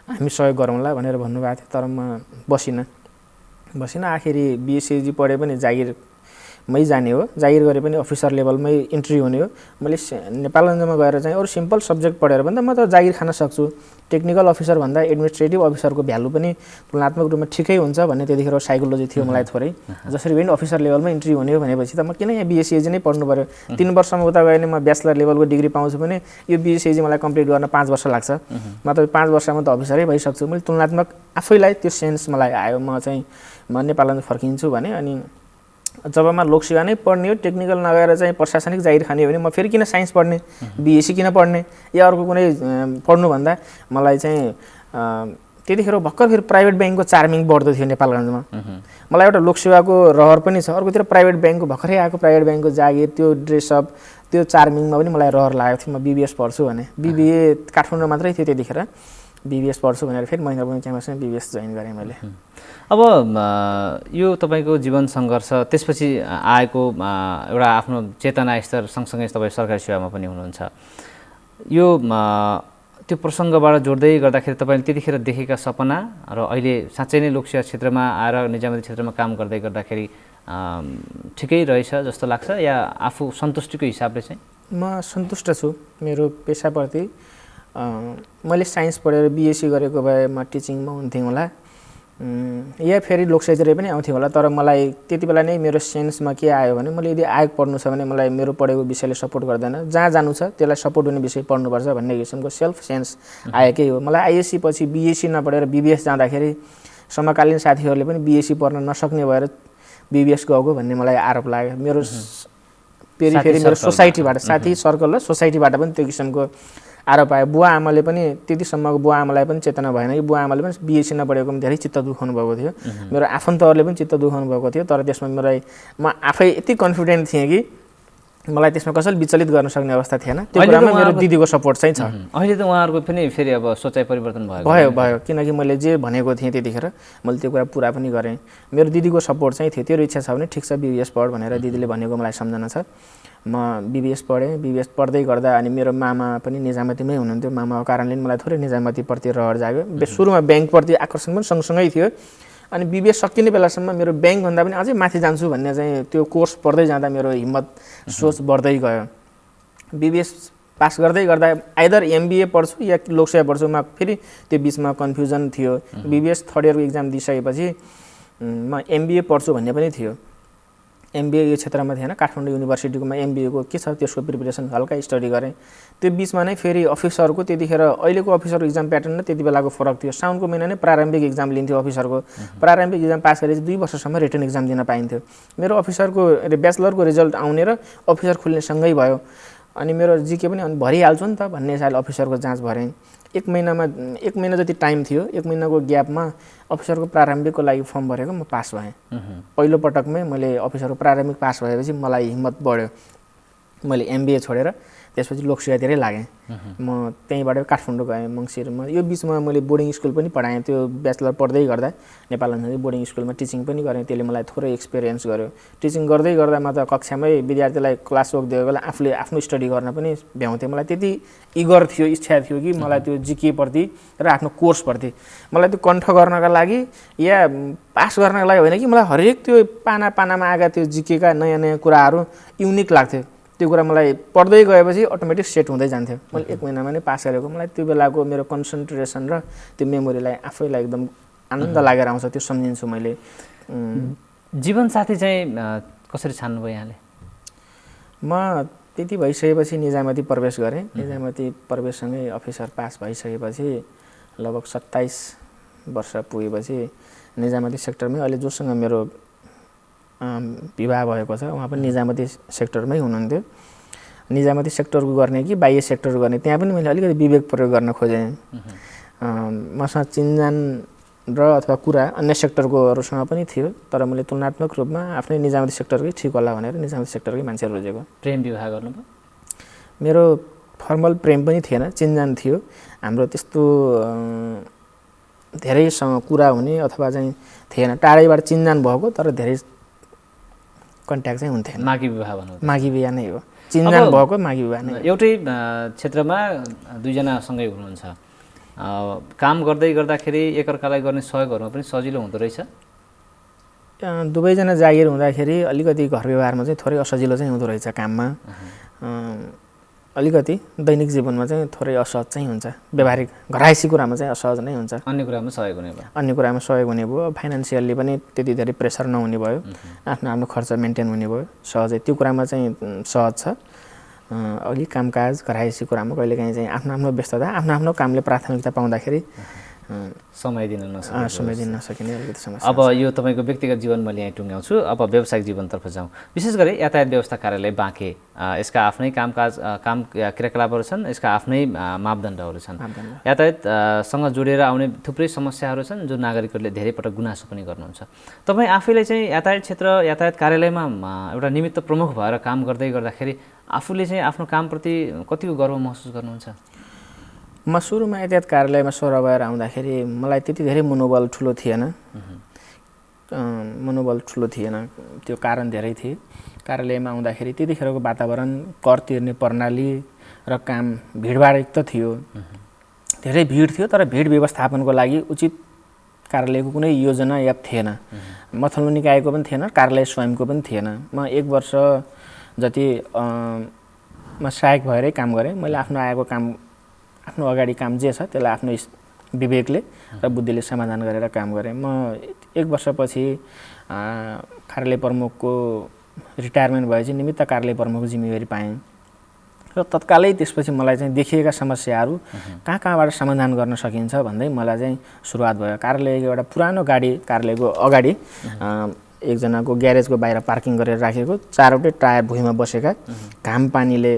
हामी सहयोग गरौँला भनेर भन्नुभएको थियो। तर म बसिनँ। आखिरी बिएससी पढे पनि जागिरमै जाने हो, जागिर गरे पनि अफिसर लेभलमै इन्ट्री हुने हो। मैले नेपालगञ्जमा गएर चाहिँ अरू सिम्पल सब्जेक्ट पढेर भन्दा म त जागिर खान सक्छु, टेक्निकल अफिसर भन्दा एडमिनिस्ट्रेटिभ अफिसरको भ्यालु पनि तुलनात्मक रूपमा ठिकै हुन्छ भन्ने त्यतिखेर साइकोलोजी थियो मलाई थोरै। जसरी पनि अफिसर लेभलमा इन्ट्री हुने हो भनेपछि त म किन यहाँ बिएससी एजी नै पढ्नु पऱ्यो। 3 वर्षमा उता गयो भने म ब्याचलर लेभलको डिग्री पाउँछु भने यो बिएससी एजी मलाई कम्प्लिट गर्न 5 वर्ष लाग्छ। म त 5 वर्षमा त अफिसरै भइसक्छु। मैले तुलनात्मक आफैलाई त्यो सेन्स मलाई आयो, म नेपालगञ्ज फर्किन्छु भने। अनि जब म लोकसेवा नै पढ्ने हो, टेक्निकल नगएर चाहिँ प्रशासनिक जागिर खाने हो भने म फेरि किन साइन्स पढ्ने, बिएससी किन पढ्ने, या अर्को कुनै पढ्नुभन्दा मलाई चाहिँ त्यतिखेर भर्खर फेरि प्राइभेट ब्याङ्कको चार्मिङ बढ्दो थियो नेपालगञ्जमा। मलाई एउटा लोकसेवाको रहर पनि छ, अर्कोतिर प्राइभेट ब्याङ्कको भर्खरै आएको प्राइभेट ब्याङ्कको जागिर, त्यो ड्रेसअप, त्यो चार्मिङमा पनि मलाई रहर लागेको थियो। म बिबिएस पढ्छु भने, बिबिए काठमाडौँ मात्रै थियो त्यतिखेर, बिबिएस पढ्छु भनेर फेरि महेन्द्र बहुमुखी क्याम्पसमा बिबिएस जोइन गरेँ मैले। अब यो तपाईँको जीवन सङ्घर्ष त्यसपछि आएको एउटा आफ्नो चेतना स्तर सँगसँगै तपाईँ सरकारी सेवामा पनि हुनुहुन्छ। यो त्यो प्रसङ्गबाट जोड्दै गर्दाखेरि तपाईँले त्यतिखेर देखेका सपना र अहिले साँच्चै नै लोकसेवा क्षेत्रमा आएर निजामती क्षेत्रमा काम गर्दै गर्दाखेरि ठिकै रहेछ जस्तो लाग्छ या आफू सन्तुष्टिको हिसाबले चाहिँ? म सन्तुष्ट छु मेरो पेसाप्रति। मैले साइन्स पढेर बिएससी गरेको भए म टिचिङमा हुन्थेँ होला, या फेरि लोकसाहित्य पनि आउँथ्यो होला, तर मलाई त्यति बेला नै मेरो सेन्समा के आयो भने मैले यदि आयोग पढ्नु छ भने मलाई मेरो पढेको विषयले सपोर्ट गर्दैन, जहाँ जानु छ त्यसलाई सपोर्ट हुने विषय पढ्नुपर्छ भन्ने किसिमको सेल्फ सेन्स आएकै हो। मलाई आइएससी पछि बिएससी नपढेर बिबिएस जाँदाखेरि समकालीन साथीहरूले पनि बिएससी पढ्न नसक्ने भएर बिबिएस गएको भन्ने मलाई आरोप लाग्यो। मेरो फेरि मेरो सोसाइटीबाट साथी सर्कल र सोसाइटीबाट पनि त्यो किसिमको आरोप आयो। बुवा आमाले पनि त्यतिसम्मको बुवा आमालाई पनि चेतना भएन कि बुवा आमाले पनि बिएससी नपढेको पनि धेरै चित्त दुखाउनु भएको थियो, मेरो आफन्तहरूले पनि चित्त दुखाउनु भएको थियो। तर त्यसमा म आफै यति कन्फिडेन्ट थिएँ कि मलाई त्यसमा कसैले विचलित गर्न सक्ने अवस्था थिएन। त्यो कुरामा मेरो दिदीको सपोर्ट चाहिँ छ। अहिले त उहाँहरूको पनि फेरि अब सोचाइ परिवर्तन भयो किनकि मैले जे भनेको थिएँ त्यतिखेर मैले त्यो कुरा पुरा पनि गरेँ। मेरो दिदीको सपोर्ट चाहिँ थियो। तेरो इच्छा छ भने ठिक छ बिबिएस पढ भनेर दिदीले भनेको मलाई सम्झना छ। म बिबिएस पढेँ। बिबिएस पढ्दै गर्दा अनि मेरो मामा पनि निजामतीमै हुनुहुन्थ्यो। मामाको कारणले मलाई थोरै निजामतीप्रति रहर जाग्यो। सुरुमा ब्याङ्कप्रति आकर्षण पनि सँगसँगै थियो। अनि बिबिएस सकिने बेलासम्म मेरो ब्याङ्कभन्दा पनि अझै माथि जान्छु भन्ने चाहिँ त्यो कोर्स पढ्दै जाँदा मेरो हिम्मत सोच बढ्दै गयो। बिबिएस पास गर्दै गर्दा आइदर एमबिए पढ्छु या लोकसेवा पढ्छु। म फेरि त्यो बिचमा कन्फ्युजन थियो। बिबिएस थर्ड इयरको इक्जाम दिइसकेपछि म एमबिए पढ्छु भन्ने पनि थियो। एमबिए यो क्षेत्रमा थिएन। काठमाडौँ युनिभर्सिटीकोमा एमबिएको के छ त्यसको प्रिपरेसन हल्का स्टडी गरेँ। त्यो बिचमा नै फेरि अफिसरको त्यतिखेर अहिलेको अफिसरको इक्जाम प्याटर्न र त्यति बेलाको फरक थियो। साउनको महिना नै प्रारम्भिक इक्जाम लिन्थ्यो अफिसरको। प्रारम्भिक इक्जाम पास गरेपछि 2 वर्षसम्म रिटन इक्जाम दिन पाइन्थ्यो। मेरो अफिसरको ब्याचलरको रिजल्ट आउने र अफिसर खुल्ने सँगै भयो। अनि मेरो जिके पनि अनि भरिहाल्छु नि त भन्ने हिसाबले अफिसरको जाँच भरेँ। 1 महिना जति टाइम थियो। 1 महिनाको ग्यापमा अफिसरको प्रारम्भिकको लागि फर्म भरेको म पास भएँ। पहिलो पटकमै मैले अफिसरको प्रारम्भिक पास भएपछि मलाई हिम्मत बढ्यो। मैले एमबिए छोडेर त्यसपछि लोकसेवातिरै लागेँ। म त्यहीँबाट काठमाडौँ गएँ मङ्सिरमा। यो बिचमा मैले बोर्डिङ स्कुल पनि पढाएँ। त्यो ब्याचलर पढ्दै गर्दा नेपाल बोर्डिङ स्कुलमा टिचिङ पनि गरेँ। त्यसले मलाई थोरै एक्सपिरियन्स गर्यो। टिचिङ गर्दै गर्दा म त कक्षामै विद्यार्थीलाई क्लास वर्क दिएको बेला आफूले आफ्नो स्टडी गर्न पनि भ्याउँथेँ। मलाई त्यति इगर थियो, इच्छा थियो कि मलाई त्यो जिकेप्रति र आफ्नो कोर्सप्रति मलाई त्यो कण्ठ गर्नका लागि या पास गर्नका लागि होइन कि मलाई हरेक त्यो पानामा आएका त्यो जिकेका नयाँ नयाँ कुराहरू युनिक लाग्थ्यो। त्यो कुरा मलाई पढ्दै गएपछि अटोमेटिक सेट हुँदै जान्थ्यो। मैले 1 महिनामा नै पास गरेको। मलाई त्यो बेलाको मेरो कन्सन्ट्रेसन र त्यो मेमोरीलाई आफैलाई एकदम आनन्द लागेर आउँछ। त्यो सम्झिन्छु मैले। जीवनसाथी चाहिँ कसरी छान्नुभयो यहाँले? म त्यति भइसकेपछि निजामती प्रवेश गरेँ। निजामती प्रवेशसँगै अफिसर पास भइसकेपछि लगभग 27 वर्ष पुगेपछि निजामती सेक्टरमै अहिले जोसँग मेरो विवाह भएको छ उहाँ पनि निजामती सेक्टरमै हुनुहुन्थ्यो। निजामती सेक्टरको गर्ने कि बाह्य सेक्टरको गर्ने त्यहाँ पनि मैले अलिकति विवेक प्रयोग गर्न खोजेँ। मसँग चिन्जान र अथवा कुरा अन्य सेक्टरकोहरूसँग पनि थियो, तर मैले तुलनात्मक रूपमा आफ्नै निजामती सेक्टरकै ठिक होला भनेर निजामती सेक्टरकै मान्छे रोजेको। प्रेम विवाह गर्नुभयो? मेरो फर्मल प्रेम पनि थिएन, चिन्जान थियो। हाम्रो त्यस्तो धेरैसँग कुरा हुने अथवा चाहिँ थिएन। टाढैबाट चिन्जान भएको तर धेरै कन्ट्याक्ट चाहिँ हुन्थेन। मागी विवाह भन्नु? मागी विवाह नै हो। चिन्जान भएको मागी विवाह नै। एउटै क्षेत्रमा दुईजना सँगै हुनुहुन्छ। काम गर्दै गर्दाखेरि एकअर्कालाई गर्ने सहयोगहरूमा पनि सजिलो हुँदो रहेछ? दुवैजना जागिर हुँदाखेरि अलिकति घर व्यवहारमा चाहिँ थोरै असजिलो चाहिँ हुँदो रहेछ। काममा अलिकति दैनिक जीवनमा चाहिँ थोरै असहज चाहिँ हुन्छ। व्यावहारिक घरायसी कुरामा चाहिँ असहज नै हुन्छ। अन्य कुरामा सहयोग हुने भयो? अन्य कुरामा सहयोग हुने भयो। फाइनेन्सियल्ली पनि त्यति धेरै प्रेसर नहुने भयो। आफ्नो खर्च मेन्टेन हुने भयो सहजै। त्यो कुरामा चाहिँ सहज छ। अलिक कामकाज घरायसी कुरामा कहिलेकाहीँ चाहिँ आफ्नो व्यस्तता आफ्नो कामले प्राथमिकता पाउँदाखेरि समय दिन नसकिने अलिकति समस्या। अब यो तपाईँको व्यक्तिगत जीवनमा ल्याइ टुङ्ग्याउँछु। अब व्यावसायिक जीवनतर्फ जाउँ। विशेष गरी यातायात व्यवस्था कार्यालय बाँके यसका आफ्नै काम क्रियाकलापहरू छन्, यसका आफ्नै मापदण्डहरू छन्। यातायातसँग जोडेर आउने थुप्रै समस्याहरू छन् जो नागरिकहरूले धेरै पटक गुनासो पनि गर्नुहुन्छ। तपाईँ आफैले चाहिँ यातायात क्षेत्र यातायात कार्यालयमा एउटा निमित्त प्रमुख भएर काम गर्दै गर्दाखेरि आफूले चाहिँ आफ्नो कामप्रति कतिको गर्व महसुस गर्नुहुन्छ? म सुरुमा यातायात कार्यालयमा सोह्र भएर आउँदाखेरि मलाई त्यति धेरै मनोबल ठुलो थिएन। त्यो कारण धेरै थिए। कार्यालयमा आउँदाखेरि त्यतिखेरको वातावरण कर तिर्ने प्रणाली र काम भिडभाडयुक्त थियो। धेरै भिड थियो तर भिड व्यवस्थापनको लागि उचित कार्यालयको कुनै योजना या थिएन। मथल्लो निकायको पनि थिएन, कार्यालय स्वयंको पनि थिएन। म 1 वर्ष जति म सहायक भएरै काम गरेँ। मैले आफ्नो अगाडि काम जे छ त्यसलाई आफ्नो विवेकले र बुद्धिले समाधान गरेर काम गरेँ। म 1 वर्षपछि कार्यालय प्रमुखको रिटायरमेन्ट भएपछि निमित्त कार्यालय प्रमुखको जिम्मेवारी पाएँ र तत्कालै त्यसपछि मलाई चाहिँ देखिएका समस्याहरू कहाँबाट समाधान गर्न सकिन्छ भन्दै मलाई चाहिँ सुरुवात भयो। कार्यालयको एउटा पुरानो गाडी कार्यालयको अगाडि एकजनाको ग्यारेजको बाहिर पार्किङ गरेर राखेको 4वटै टायर भुइँमा बसेका घाम पानीले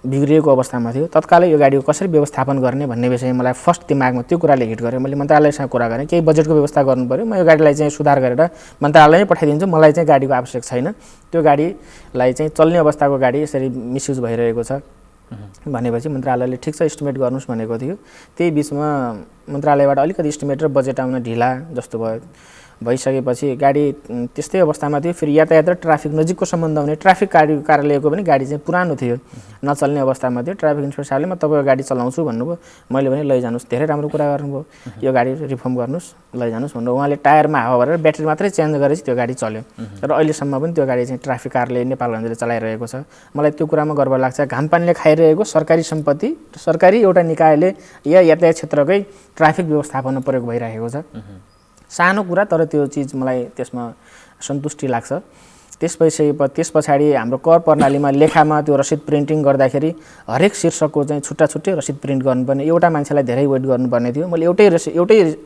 बिग्रिएको अवस्थामा थियो। तत्कालै यो गाडीको कसरी व्यवस्थापन गर्ने भन्ने विषय मलाई फर्स्ट दिमागमा त्यो कुराले हिट गर्यो। मैले मन्त्रालयसँग कुरा गरेँ, केही बजेटको व्यवस्था गर्नु पऱ्यो, म यो गाडीलाई चाहिँ सुधार गरेर मन्त्रालयमै पठाइदिन्छु, मलाई चाहिँ गाडीको आवश्यक छैन, त्यो गाडीलाई चाहिँ चल्ने अवस्थाको गाडी यसरी मिसयुज भइरहेको छ भनेपछि मन्त्रालयले ठिक छ इस्टिमेट गर्नुहोस् भनेको थियो। त्यही बिचमा मन्त्रालयबाट अलिकति इस्टिमेट र बजेट आउन ढिला जस्तो भइसकेपछि गाडी त्यस्तै अवस्थामा थियो। फेरि यातायात र ट्राफिक नजिकको सम्बन्ध हुने ट्राफिक कार्यालयको पनि गाडी चाहिँ पुरानो थियो, नचल्ने अवस्थामा थियो। ट्राफिक इन्सपेक्टर साहबले म तपाईँको गाडी चलाउँछु भन्नुभयो। मैले भने लैजानुहोस्, धेरै राम्रो कुरा गर्नुभयो, यो गाडी रिफर्म गर्नुहोस्, लैजानुहोस् भन्नु। उहाँले टायरमा हावा भरेर ब्याट्री मात्रै चेन्ज गरेपछि त्यो गाडी चल्यो र अहिलेसम्म पनि त्यो गाडी चाहिँ ट्राफिक कार्यालय नेपालगञ्जले चलाइरहेको छ। मलाई त्यो कुरामा गर्व लाग्छ। घाम पानीले खाइरहेको सरकारी सम्पत्ति, सरकारी एउटा निकायले या यातायात क्षेत्रकै ट्राफिक व्यवस्थापनमा प्रयोग भइरहेको छ। सानो कुरा, तर त्यो चिज मलाई त्यसमा सन्तुष्टि लाग्छ। त्यस पछाडि हाम्रो कर प्रणालीमा लेखामा त्यो रसिद प्रिन्टिङ गर्दाखेरि हरेक शीर्षकको चाहिँ छुट्टा छुट्टै रसिद प्रिन्ट गर्नुपर्ने, एउटा मान्छेलाई धेरै वेट गर्नुपर्ने थियो। मैले एउटै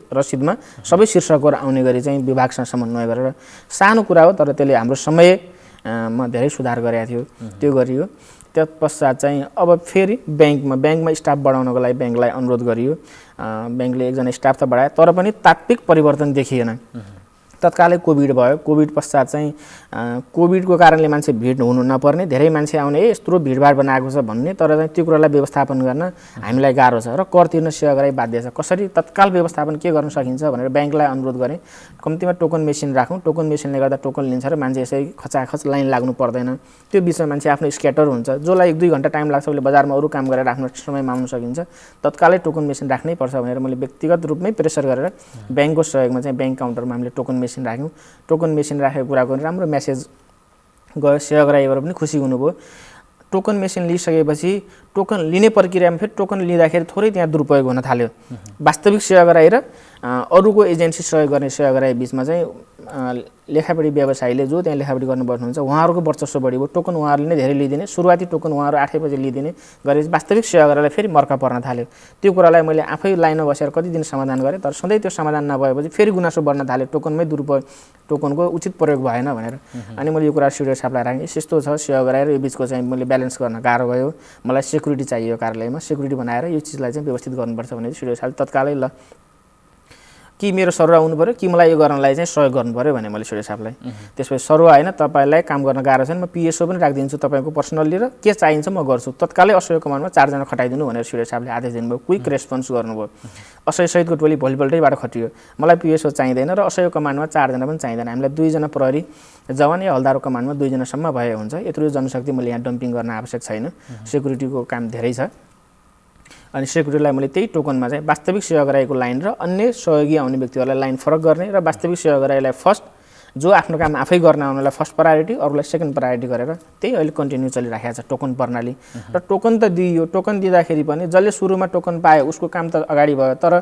रसिदमा सबै शीर्षकहरू आउने गरी चाहिँ विभागसँग समन्वय गरेर, सानो कुरा हो तर त्यसले हाम्रो समयमा धेरै सुधार गरेको थियो, त्यो गरियो। त्यसपश्चात चाहिँ अब फेरि ब्याङ्कमा स्टाफ बढाउनको लागि ब्याङ्कलाई अनुरोध गरियो। ब्याङ्कले एकजना स्टाफ त बढायो, तर पनि तात्विक परिवर्तन देखिएन। तत्कालै कोभिड भयो। कोभिड पश्चात चाहिँ कोभिडको कारणले मान्छे भिड हुनु नपर्ने, धेरै मान्छे आउने, यत्रो भिडभाड बनाएको छ भन्ने, तर चाहिँ त्यो कुरालाई व्यवस्थापन गर्न हामीलाई गाह्रो छ र कर तिर्न सेवा गराइ बाध्य छ। कसरी तत्काल व्यवस्थापन के गर्न सकिन्छ भनेर ब्याङ्कलाई अनुरोध गरेँ। कम्तीमा टोकन मेसिन राखौँ, टोकन मेसिनले गर्दा टोकन लिन्छ र मान्छे यसै खचाखच लाइन लाग्नु पर्दैन। त्यो बिचमा मान्छे आफ्नो स्क्याटर हुन्छ, जसलाई 1-2 घन्टा टाइम लाग्छ उसले बजारमा अरू काम गरेर आफ्नो समयमा आउन सकिन्छ। तत्कालै टोकन मेसिन राख्नै पर्छ भनेर मैले व्यक्तिगत रूपमै प्रेसर गरेर ब्याङ्कको सहयोगमा चाहिँ ब्याङ्क काउन्टरमा हामीले टोकन मेसिन राख्यौँ। टोकन मेसिन राखेको कुराको राम्रो मेसेज गयो, सेवाग्राहीबाट पनि खुसी हुनुभयो। टोकन मेसिन लिइसकेपछि टोकन लिने प्रक्रियामा फेरि टोकन लिँदाखेरि थोरै त्यहाँ दुरुपयोग हुन थाल्यो। वास्तविक सेवाग्राही र अरूको एजेन्सी सहयोग गर्ने सेवाग्राही बिचमा चाहिँ लेखापढी व्यवसायीले जो त्यहाँ लेखापढी गर्नु बस्नुहुन्छ उहाँहरूको वर्चस्व बढी भयो। टोकन उहाँहरूले नै धेरै लिइदिने, सुरुवाती टोकन उहाँहरू 8 बजे लिइदिने गरेपछि वास्तविक सेवाग्राहीलाई फेरि मर्का पर्न थाल्यो। त्यो कुरालाई मैले आफै लाइनमा बसेर कति दिन समाधान गरेँ, तर सधैँ त्यो समाधान नभएपछि फेरि गुनासो बढ्न थाल्यो, टोकनमै दुरुपयोग, टोकनको उचित प्रयोग भएन भनेर। अनि मैले यो कुरा सिडिओ साहबलाई राखेँ, यस्तो छ सेवाग्राही र यो बिचको चाहिँ मैले ब्यालेन्स गर्न गाह्रो भयो, मलाई सेक्युरिटी चाहियो कार्यालयमा, सेक्युरिटी बनाएर यो चिजलाई चाहिँ व्यवस्थित गर्नुपर्छ भने सिडिओ साहबले तत्कालै ल कि मेरो सरुवा आउनु पऱ्यो कि मलाई यो गर्नलाई चाहिँ सहयोग गर्नु पऱ्यो भने मैले सिडिओ साहबलाई। त्यसपछि सरुवा होइन, तपाईँलाई काम गर्न गाह्रो छैन, म पिएसओ पनि राखिदिन्छु तपाईँको पर्सनल्ली र के चाहिन्छ म गर्छु। तत्कालै असह्य कमानमा 4 जना खटाइदिनु भनेर सिडिओ साहबले आदेश दिनुभयो। क्विक रेस्पोन्स गर्नुभयो। असह्य सहितको टोली भोलिपल्टैबाट खटियो। मलाई पिएसओ चाहिँदैन र असह्य कमानमा 4 जना पनि चाहिँदैन, हामीलाई 2 जना प्रहरी जवान या हल्दारको कमानमा 2 जनासम्म भए हुन्छ। यत्रो जनशक्ति मैले यहाँ डम्पिङ गर्न आवश्यक छैन, सेक्युरिटीको काम धेरै छ। अनि सेक्युरिटीलाई मैले त्यही टोकनमा चाहिँ वास्तविक सेवाग्राहीको लाइन र अन्य सहयोगी आउने व्यक्तिहरूलाई लाइन फरक गर्ने र वास्तविक सेवाग्राहीलाई फर्स्ट, जो आफ्नो काम आफै गर्न आउनेलाई फर्स्ट प्रायोरिटी, अरूलाई सेकेन्ड प्रायोरिटी गरेर त्यही अहिले कन्टिन्यू चलिराखेको छ टोकन प्रणाली। र टोकन त दिइयो, टोकन दिँदाखेरि पनि जसले सुरुमा टोकन पायो उसको काम त अगाडि भयो, तर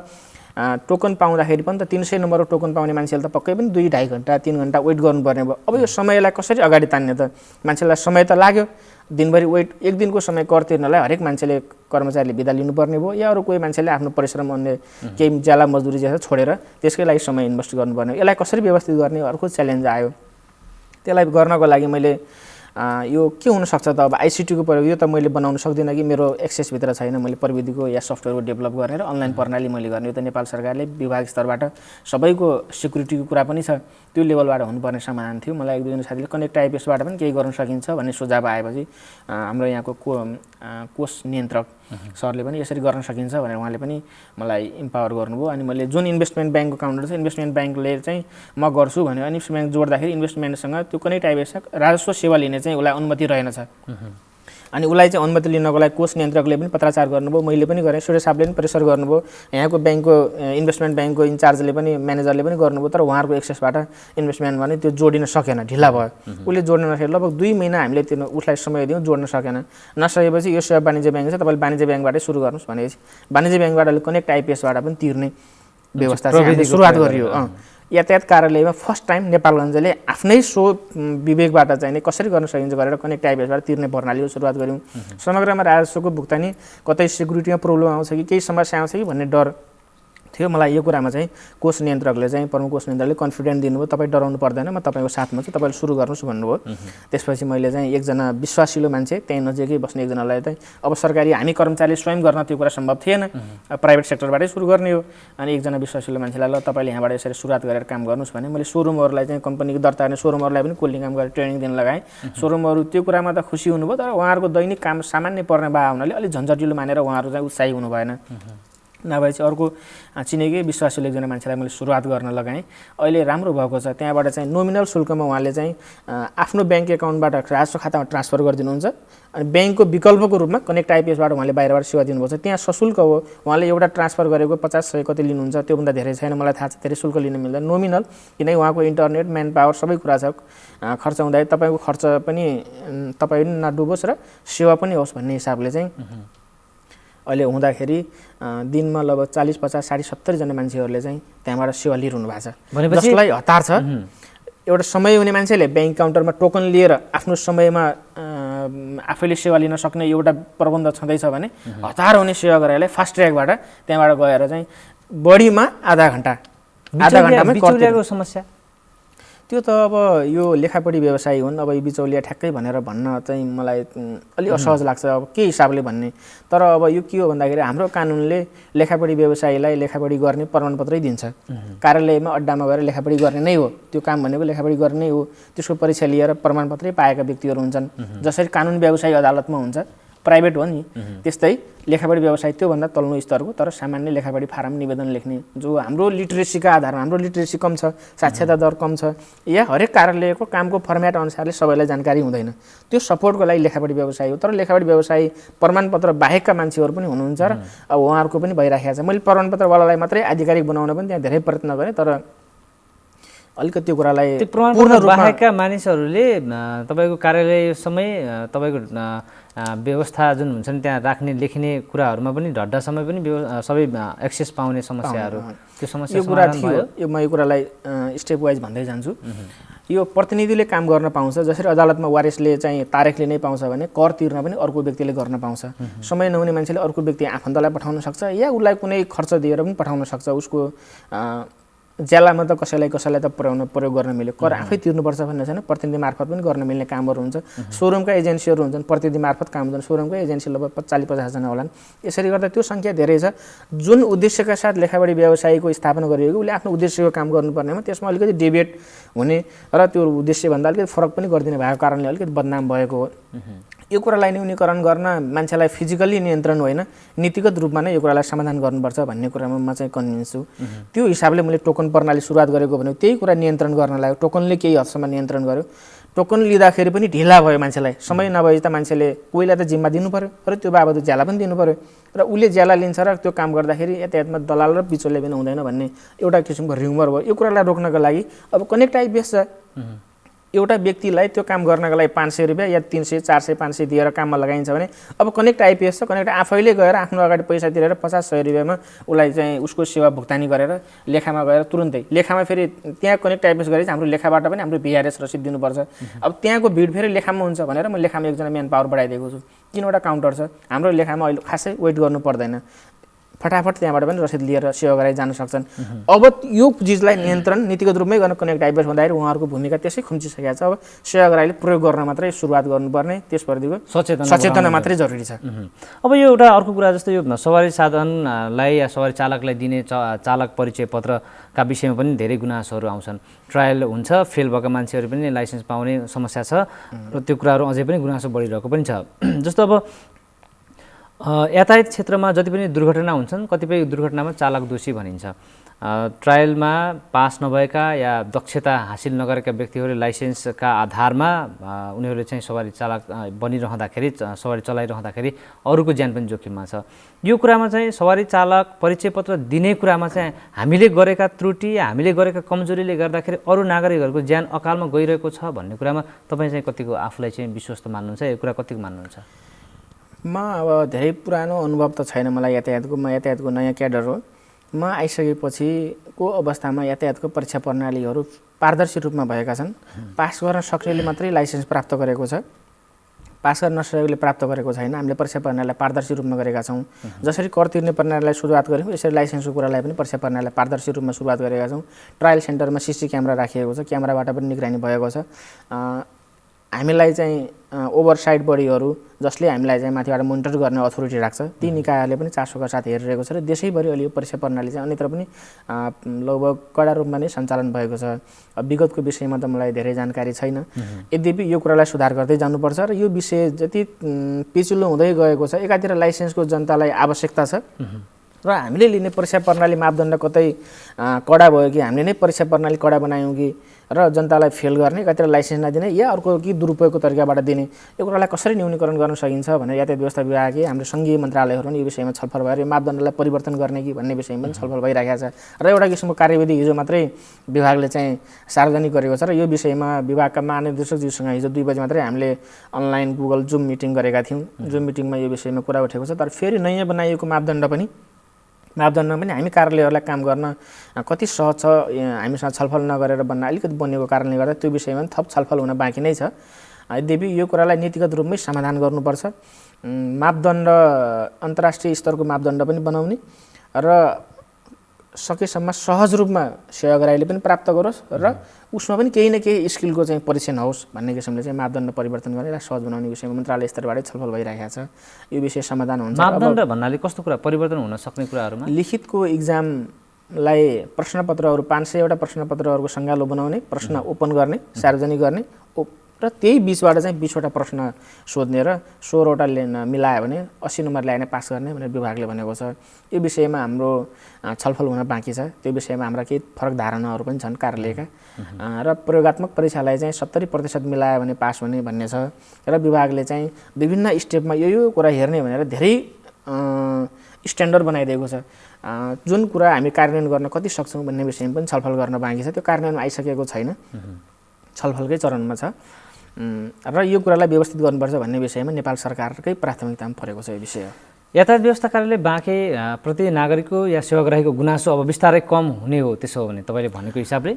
टोकन पाउँदाखेरि पनि त 300 नम्बरको टोकन पाउने मान्छेले त पक्कै पनि 2-2.5 घन्टा 3 घन्टा वेट गर्नुपर्ने भयो। अब यो समयलाई कसरी अगाडि तान्ने त? मान्छेलाई समय त लाग्यो, दिनभरि वेट, 1 दिनको समय कर तिर्नलाई हरेक मान्छेले कर्मचारीले बिदा लिनुपर्ने भयो या अरू कोही मान्छेले आफ्नो परिश्रम अन्य केही ज्याला मजदुरी जस्तो छोडेर त्यसकै लागि समय इन्भेस्ट गर्नुपर्ने। यसलाई कसरी व्यवस्थित गर्ने अर्को च्यालेन्ज आयो। त्यसलाई गर्नको लागि मैले यो के हुनसक्छ त, अब आइसिटीको प्रयोग, यो त मैले बनाउन सक्दिनँ कि मेरो एक्सेसभित्र छैन, मैले प्रविधिको या सफ्टवेयरको डेभलप गर्ने र अनलाइन प्रणाली मैले गर्ने, यो त नेपाल सरकारले विभाग स्तरबाट सबैको सिक्युरिटीको कुरा पनि छ, त्यो लेभलबाट हुनुपर्ने समाधान थियो। मलाई 1-2 जना साथीले कनेक्ट आइपिएसबाट पनि केही गर्न सकिन्छ भन्ने सुझाव आएपछि हाम्रो यहाँको कोष नियन्त्रक सरले पनि यसरी गर्न सकिन्छ भनेर उहाँले पनि मलाई इम्पावर गर्नुभयो। अनि मैले जुन इन्भेस्टमेन्ट ब्याङ्कको काउन्टर छ, इन्भेस्टमेन्ट ब्याङ्कले चाहिँ म गर्छु भने इन्भेस्टमेन्ट जोड्दाखेरि इन्भेस्टमेन्टसँग त्यो कनेक्ट आइपिएस राजस्व सेवा लिने चाहिँ उसलाई अनुमति रहेनछ। अनि उसलाई चाहिँ अनुमति लिनको लागि कोष नियन्त्रकले पनि पत्राचार गर्नुभयो, मैले पनि गरेँ, सूर्य साहबले पनि प्रेसर गर्नुभयो, यहाँको ब्याङ्कको इन्भेस्टमेन्ट ब्याङ्कको इन्चार्जले पनि म्यानेजरले पनि गर्नुभयो, तर उहाँहरूको एक्सेसबाट इन्भेस्टमेन्ट भने त्यो जोडिन सकेन, ढिला भयो। उसले जोड्न नसके लगभग 2 महिना हामीले त्यो उसलाई समय दियौँ, जोड्न सकेन। नसकेपछि यो सेवा वाणिज्य ब्याङ्क छ, तपाईँले वाणिज्य ब्याङ्कबाटै सुरु गर्नुहोस् भनेपछि वाणिज्य ब्याङ्कबाट कनेक्ट आइपिएसबाट पनि तिर्ने व्यवस्था चाहिँ सुरुवात गरियो। यातायात कार्यालयमा फर्स्ट टाइम नेपालगञ्जले आफ्नै विवेकबाट चाहिँ नि कसरी गर्न सकिन्छ गरेर कनेक्ट आइपिएसबाट तिर्ने प्रणालीको सुरुवात गऱ्यौँ। समग्रमा राजस्वको भुक्तानी कतै सेक्युरिटीमा प्रब्लम आउँछ कि केही समस्या आउँछ कि भन्ने डर थियो मलाई। यो कुरामा चाहिँ कोष नियन्त्रकले चाहिँ प्रमुख कोष नियन्त्रकले कन्फिडेन्ट दिनुभयो, तपाईँ डराउनु पर्दैन, म तपाईँको साथमा छु, तपाईँले सुरु गर्नुहोस् भन्नुभयो। त्यसपछि मैले चाहिँ एकजना विश्वासिलो मान्छे त्यहीँ नजिकै बस्ने एकजनालाई चाहिँ अब सरकारी हामी कर्मचारीले स्वयं गर्न त्यो कुरा सम्भव थिएन, प्राइभेट सेक्टरबाटै सुरु गर्ने हो। अनि एकजना विश्वासिलो मान्छेलाई ल तपाईँले यहाँबाट यसरी सुरुवात गरेर काम गर्नुहोस् भने मैले सोरुमहरूलाई चाहिँ कम्पनीको दर्ता गर्ने सोरुमहरूलाई पनि कोल्डिङ काम गरेर ट्रेनिङ दिन लगाएँ। सोरुमहरू त्यो कुरामा त खुसी हुनुभयो, तर उहाँहरूको दैनिक काम सामान्य पर्ने भए हुनाले अलिक झन्झटिलो मानेर उहाँहरू चाहिँ उत्साही हुनु भएन। नभए चाहिँ अर्को चिनेकै विश्वासिलो एकजना मान्छेलाई मैले सुरुवात गर्न लगाएँ। अहिले राम्रो भएको छ, त्यहाँबाट चाहिँ नोमिनल शुल्कमा उहाँले चाहिँ आफ्नो ब्याङ्क एकाउन्टबाट राजस्व खातामा ट्रान्सफर गरिदिनुहुन्छ। अनि ब्याङ्कको विकल्पको रूपमा कनेक्ट आइपिएसबाट उहाँले बाहिरबाट सेवा दिनुभएको छ। त्यहाँ सशुल्क हो, उहाँले एउटा ट्रान्सफर गरेको 50-100 कति लिनुहुन्छ, त्योभन्दा धेरै छैन, मलाई थाहा छ, धेरै शुल्क लिन मिल्दैन, नोमिनल। किनकि उहाँको इन्टरनेट म्यान पावर सबै कुरा छ, खर्च हुँदाखेरि तपाईँको खर्च पनि तपाईँ पनि नडुबोस् र सेवा पनि होस् भन्ने हिसाबले चाहिँ अहिले हुँदाखेरि दिनमा लगभग 40, 50, 60, 70 जना मान्छेहरूले चाहिँ त्यहाँबाट सेवा लिइरहनु भएको छ। जसलाई हतार छ, एउटा समय हुने मान्छेले ब्याङ्क काउन्टरमा टोकन लिएर आफ्नो समयमा आफैले सेवा लिन सक्ने एउटा प्रबन्ध छँदैछ भने हतार हुने सेवा गरेरलाई फास्ट ट्र्याकबाट त्यहाँबाट गएर चाहिँ बढीमा आधा घन्टामै समस्या त्यो त अब यो लेखापढी व्यवसायी हुन्, अब यो बिचौलिया ठ्याक्कै भनेर भन्न चाहिँ मलाई अलि असहज लाग्छ अब के हिसाबले भन्ने। तर अब यो के हो भन्दाखेरि हाम्रो कानुनले लेखापढी व्यवसायीलाई लेखापढी गर्ने प्रमाणपत्रै दिन्छ। कार्यालयमा अड्डामा गएर लेखापढी गर्ने नै हो, त्यो काम भनेको लेखापढी गर्ने नै हो। त्यसको परीक्षा लिएर प्रमाणपत्रै पाएका व्यक्तिहरू हुन्छन्। जसरी कानुन व्यवसायी अदालतमा हुन्छ, प्राइभेट हो नि, त्यस्तै लेखापढी व्यवसाय त्योभन्दा तल्लो स्तरको तर सामान्य लेखापढी फारम निवेदन लेख्ने, जो हाम्रो लिटरेसीका आधारमा, हाम्रो लिटरेसी कम छ, साक्षरता दर कम छ, या हरेक कार्यालयको कामको फर्मेट अनुसारले सबैलाई जानकारी हुँदैन, त्यो सपोर्टको लागि लेखापढी व्यवसाय हो। तर लेखापढी व्यवसाय प्रमाणपत्र बाहेकका मान्छेहरू पनि हुनुहुन्छ र अब उहाँहरूको पनि भइराखेको छ। मैले प्रमाणपत्रवालालाई मात्रै आधिकारिक बनाउन पनि त्यहाँ धेरै प्रयत्न गरेँ, तर अलिकति त्यो कुरालाई पूर्ण बाहेकका मानिसहरूले तपाईँको कार्यालय समय तपाईँको व्यवस्था जुन हुन्छ नि त्यहाँ राख्ने लेख्ने कुराहरूमा पनि ढड्डा समय पनि सबै एक्सेस पाउने समस्याहरू, त्यो समस्या यो कुरा थियो। यो म यो कुरालाई स्टेप वाइज भन्दै जान्छु। यो प्रतिनिधिले काम गर्न पाउँछ, जसरी अदालतमा वारिसले चाहिँ तारिख लिनै पाउँछ भने कर तिर्न पनि अर्को व्यक्तिले गर्न पाउँछ। समय नहुने मान्छेले अर्को व्यक्ति आफन्तलाई पठाउन सक्छ या उसलाई कुनै खर्च दिएर पनि पठाउन सक्छ। उसको ज्यालामा त कसैलाई त प्रयोग गर्न मिल्यो, कर आफै तिर्नुपर्छ भन्ने छैन, प्रतिनिधि मार्फत पनि गर्न मिल्ने कामहरू हुन्छ। सोरुमका एजेन्सीहरू हुन्छन्, प्रतिनिधि मार्फत काम हुन्छन्, सोरुमकै एजेन्सी लगभग 40-50 जना होलान्। यसरी गर्दा त्यो सङ्ख्या धेरै छ। जुन उद्देश्यका साथ लेखापढी व्यवसायीको स्थापना गरिएको, उसले आफ्नो उद्देश्यको काम गर्नुपर्नेमा त्यसमा अलिकति डेभिएट हुने र त्यो उद्देश्यभन्दा अलिकति फरक पनि गरिदिने भएको कारणले अलिकति बदनाम भएको हो। यो कुरालाई न्यूनीकरण गर्न मान्छेलाई फिजिकल्ली नियन्त्रण होइन, नीतिगत रूपमा नै यो कुरालाई समाधान गर्नुपर्छ भन्ने कुरामा म चाहिँ कन्भिन्स छु। त्यो हिसाबले मैले टोकन प्रणाली सुरुवात गरेको भने त्यही कुरा नियन्त्रण गर्न लाग्यो। टोकनले केही हदसम्म नियन्त्रण गर्यो। टोकन लिँदाखेरि पनि ढिला भयो मान्छेलाई, समय नभए त मान्छेले कोहीलाई त जिम्मा दिनु पर्यो र त्यो बाबत ज्याला पनि दिनु पर्यो, र उसले ज्याला लिन्छ र त्यो काम गर्दाखेरि यातायातमा दलाल र बिचौलिया पनि हुँदैन भन्ने एउटा किसिमको र्युमर भयो। यो कुरालाई रोक्नका लागि अब कनेक्ट आइपिएस छ। एउटा व्यक्तिलाई त्यो काम गर्नका लागि 500 रुपियाँ या 300, 400, 500 दिएर काममा लगाइन्छ भने अब कनेक्ट आइपिएस छ, कनेक्ट आफैले गएर आफ्नो अगाडि पैसा तिरेर 50-100 रुपियाँमा उसलाई चाहिँ उसको सेवा भुक्तानी गरेर लेखामा गएर तुरुन्तै लेखामा फेरि त्यहाँ कनेक्ट आइपिएस गरेपछि हाम्रो लेखाबाट पनि हाम्रो भिआरएस रसिद दिनुपर्छ। अब त्यहाँको भिड फेरि लेखामा हुन्छ भनेर म लेखामा एकजना म्यान पावर बढाइदिएको छु। 3वटा काउन्टर छ हाम्रो लेखामा, अहिले खासै वेट गर्नु पर्दैन, फटाफट त्यहाँबाट पनि रसिद लिएर सेवा गराइ जान सक्छन्। अब यो चिजलाई नियन्त्रण नीतिगत रूपमै गर्न कनेक्ट आइपिएस भन्दाखेरि उहाँहरूको भूमिका त्यसै खुम्चिसकेको छ। अब सेवा गराइले प्रयोग गर्न मात्रै सुरुवात गर्नुपर्ने, त्यसप्रतिको सचेतना मात्रै जरुरी छ। अब यो एउटा अर्को कुरा जस्तो यो सवारी साधनलाई या सवारी चालकलाई दिने चालक परिचय पत्रका विषयमा पनि धेरै गुनासोहरू आउँछन्। ट्रायल हुन्छ, फेल भएका मान्छेहरू पनि लाइसेन्स पाउने समस्या छ र त्यो कुराहरू अझै पनि गुनासो बढिरहेको पनि छ। जस्तो अब यातायात क्षेत्रमा जति पनि दुर्घटना हुन्छन्, कतिपय दुर्घटनामा चालक दोषी भनिन्छ। ट्रायलमा पास नभएका या दक्षता हासिल नगरेका व्यक्तिहरूले लाइसेन्सका आधारमा उनीहरूले चाहिँ सवारी चालक बनिरहँदाखेरि सवारी चलाइरहँदाखेरि अरूको ज्यान पनि जोखिममा छ। यो कुरामा चाहिँ सवारी चालक परिचय पत्र दिने कुरामा चाहिँ हामीले गरेका त्रुटि हामीले गरेका कमजोरीले गर्दाखेरि अरू नागरिकहरूको ज्यान अकालमा गइरहेको छ भन्ने कुरामा तपाईँ चाहिँ कतिको आफूलाई चाहिँ विश्वस्त मान्नुहुन्छ, यो कुरा कतिको मान्नुहुन्छ? म अब धेरै पुरानो अनुभव त छैन मलाई यातायातको, म यातायातको नयाँ क्याडर हो। म आइसकेपछिको अवस्थामा यातायातको परीक्षा प्रणालीहरू पारदर्शी रूपमा भएका छन्। पास गर्न सक्नेले मात्रै लाइसेन्स प्राप्त गरेको छ, पास गर्न नसकेले प्राप्त गरेको छैन। हामीले परीक्षा प्रणालीलाई पारदर्शी रूपमा गरेका छौँ। जसरी कर तिर्ने प्रणालीलाई सुरुवात गऱ्यौँ यसरी लाइसेन्सको कुरालाई पनि परीक्षा प्रणालीलाई पारदर्शी रूपमा सुरुवात गरेका छौँ। ट्रायल सेन्टरमा सीसी क्यामेरा राखिएको छ, क्यामेराबाट पनि निगरानी भएको छ। हामीलाई चाहिँ ओभरसाइड बडीहरू जसले हामीलाई चाहिँ माथिबाट मोनिटर गर्ने अथोरिटी राख्छ ती निकायहरूले पनि चासोका साथ हेरिरहेको छ र देशैभरि अहिले यो परीक्षा प्रणाली चाहिँ अन्यत्र पनि लगभग कडा रूपमा नै सञ्चालन भएको छ। विगतको विषयमा त मलाई धेरै जानकारी छैन, यद्यपि यो कुरालाई सुधार गर्दै जानुपर्छ र यो विषय जति पिछिल्लो हुँदै गएको छ एकातिर लाइसेन्सको जनतालाई आवश्यकता छ र हामीले लिने परीक्षा प्रणाली मापदण्ड कतै कडा भयो कि हामीले नै परीक्षा प्रणाली कडा बनायौँ कि र जनतालाई फेल गर्ने, एकातिर लाइसेन्स नदिने या अर्को कि दुरुपयोगको तरिकाबाट दिने, यो कुरालाई कसरी न्यूनीकरण गर्न सकिन्छ भनेर यातायात व्यवस्था विभागले हाम्रो सङ्घीय मन्त्रालयहरू पनि यो विषयमा छलफल भएर यो मापदण्डलाई परिवर्तन गर्ने कि भन्ने विषयमा पनि छलफल भइरहेको छ र एउटा किसिमको कार्यविधि हिजो मात्रै विभागले चाहिँ सार्वजनिक गरेको छ र यो विषयमा विभागका महानिर्देशकज्यूसँग हिजो 2 बजे मात्रै हामीले अनलाइन गुगल जुम मिटिङ गरेका थियौँ। जुम मिटिङमा यो विषयमा कुरा उठेको छ। तर फेरि नयाँ बनाइएको मापदण्डमा पनि हामी कार्यालयहरूलाई काम गर्न कति सहज छ हामीसँग छलफल नगरेर बन्न अलिकति बनेको कारणले गर्दा त्यो विषयमा पनि थप छलफल हुन बाँकी नै छ। यद्यपि यो कुरालाई नीतिगत रूपमै समाधान गर्नुपर्छ। मापदण्ड अन्तर्राष्ट्रिय स्तरको मापदण्ड पनि बनाउने र सकेसम्म सहज रूपमा सेवाग्राहीले पनि प्राप्त गरोस् र उसमा पनि केही न केही स्किलको चाहिँ परीक्षण होस् भन्ने किसिमले चाहिँ मापदण्ड परिवर्तन गर्ने र सहज बनाउने विषयमा मन्त्रालय स्तरबाटै छलफल भइरहेको छ। यो विषय समाधान हुन्छ। मापदण्ड भन्नाले कस्तो कुरा परिवर्तन हुन सक्ने कुराहरूमा लिखितको इक्जामलाई प्रश्नपत्रहरू 500वटा प्रश्नपत्रहरूको सङ्गालो बनाउने, प्रश्न ओपन गर्ने, सार्वजनिक गर्ने र त्यही बिचबाट चाहिँ 20वटा प्रश्न सोध्ने र 16वटा मिलायो भने 80 नम्बर ल्याएर पास गर्ने भनेर विभागले भनेको छ। यो विषयमा हाम्रो छलफल हुन बाँकी छ। त्यो विषयमा हाम्रा केही फरक धारणाहरू पनि छन् कार्यालयका र प्रयोगात्मक परीक्षालाई चाहिँ 70% मिलायो भने पास हुने भन्ने छ र विभागले चाहिँ विभिन्न स्टेपमा यो कुरा हेर्ने भनेर धेरै स्ट्यान्डर्ड बनाइदिएको छ। जुन कुरा हामी कार्यान्वयन गर्न कति सक्छौँ भन्ने विषयमा पनि छलफल गर्न बाँकी छ। त्यो कार्यान्वयनमा आइसकेको छैन, छलफलकै चरणमा छ र यो कुरालाई व्यवस्थित गर्नुपर्छ भन्ने विषयमा नेपाल सरकारकै प्राथमिकतामा परेको छ। यो विषय यातायात व्यवस्था कार्यालय बाँके प्रति नागरिकको या सेवाग्राहीको गुनासो अब बिस्तारै कम हुने हो, त्यसो हो भने तपाईँले भनेको हिसाबले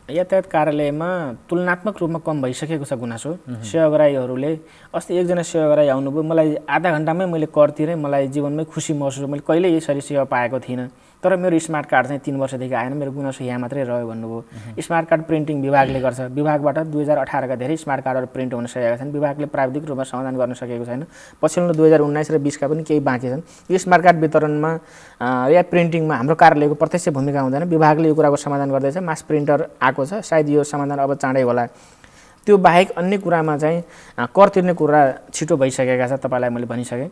यातायात कार्यालयमा तुलनात्मक रूपमा कम भइसकेको छ गुनासो। सेवाग्राहीहरूले अस्ति एकजना सेवाग्राही आउनुभयो, मलाई आधा घन्टामै मैले कर तिरेँ, मलाई जीवनमै खुसी महसुस, मैले कहिल्यै यसरी सेवा पाएको थिइनँ, तर मेरो स्मार्ट कार्ड चाहिँ 3 वर्षदेखि आएन, मेरो गुनासो यहाँ मात्रै रह्यो भन्नुभयो। स्मार्ट कार्ड प्रिन्टिङ विभागले गर्छ, विभागबाट 2018 का धेरै स्मार्ट कार्डहरू प्रिन्ट हुन सकेका छन्, विभागले प्राविधिक रूपमा समाधान गर्न सकेको छैन। पछिल्लो 2019 र 20 का पनि केही बाँकी छन्। यो स्मार्ट कार्ड वितरणमा या प्रिन्टिङमा हाम्रो कार्यालयको प्रत्यक्ष भूमिका हुँदैन, विभागले यो कुराको समाधान गर्दैछ। मास प्रिन्टर आएको छ, सायद यो समाधान अब चाँडै होला। त्यो बाहेक अन्य कुरामा चाहिँ कर तिर्ने कुरा छिटो भइसकेका छ, तपाईँलाई मैले भनिसकेँ।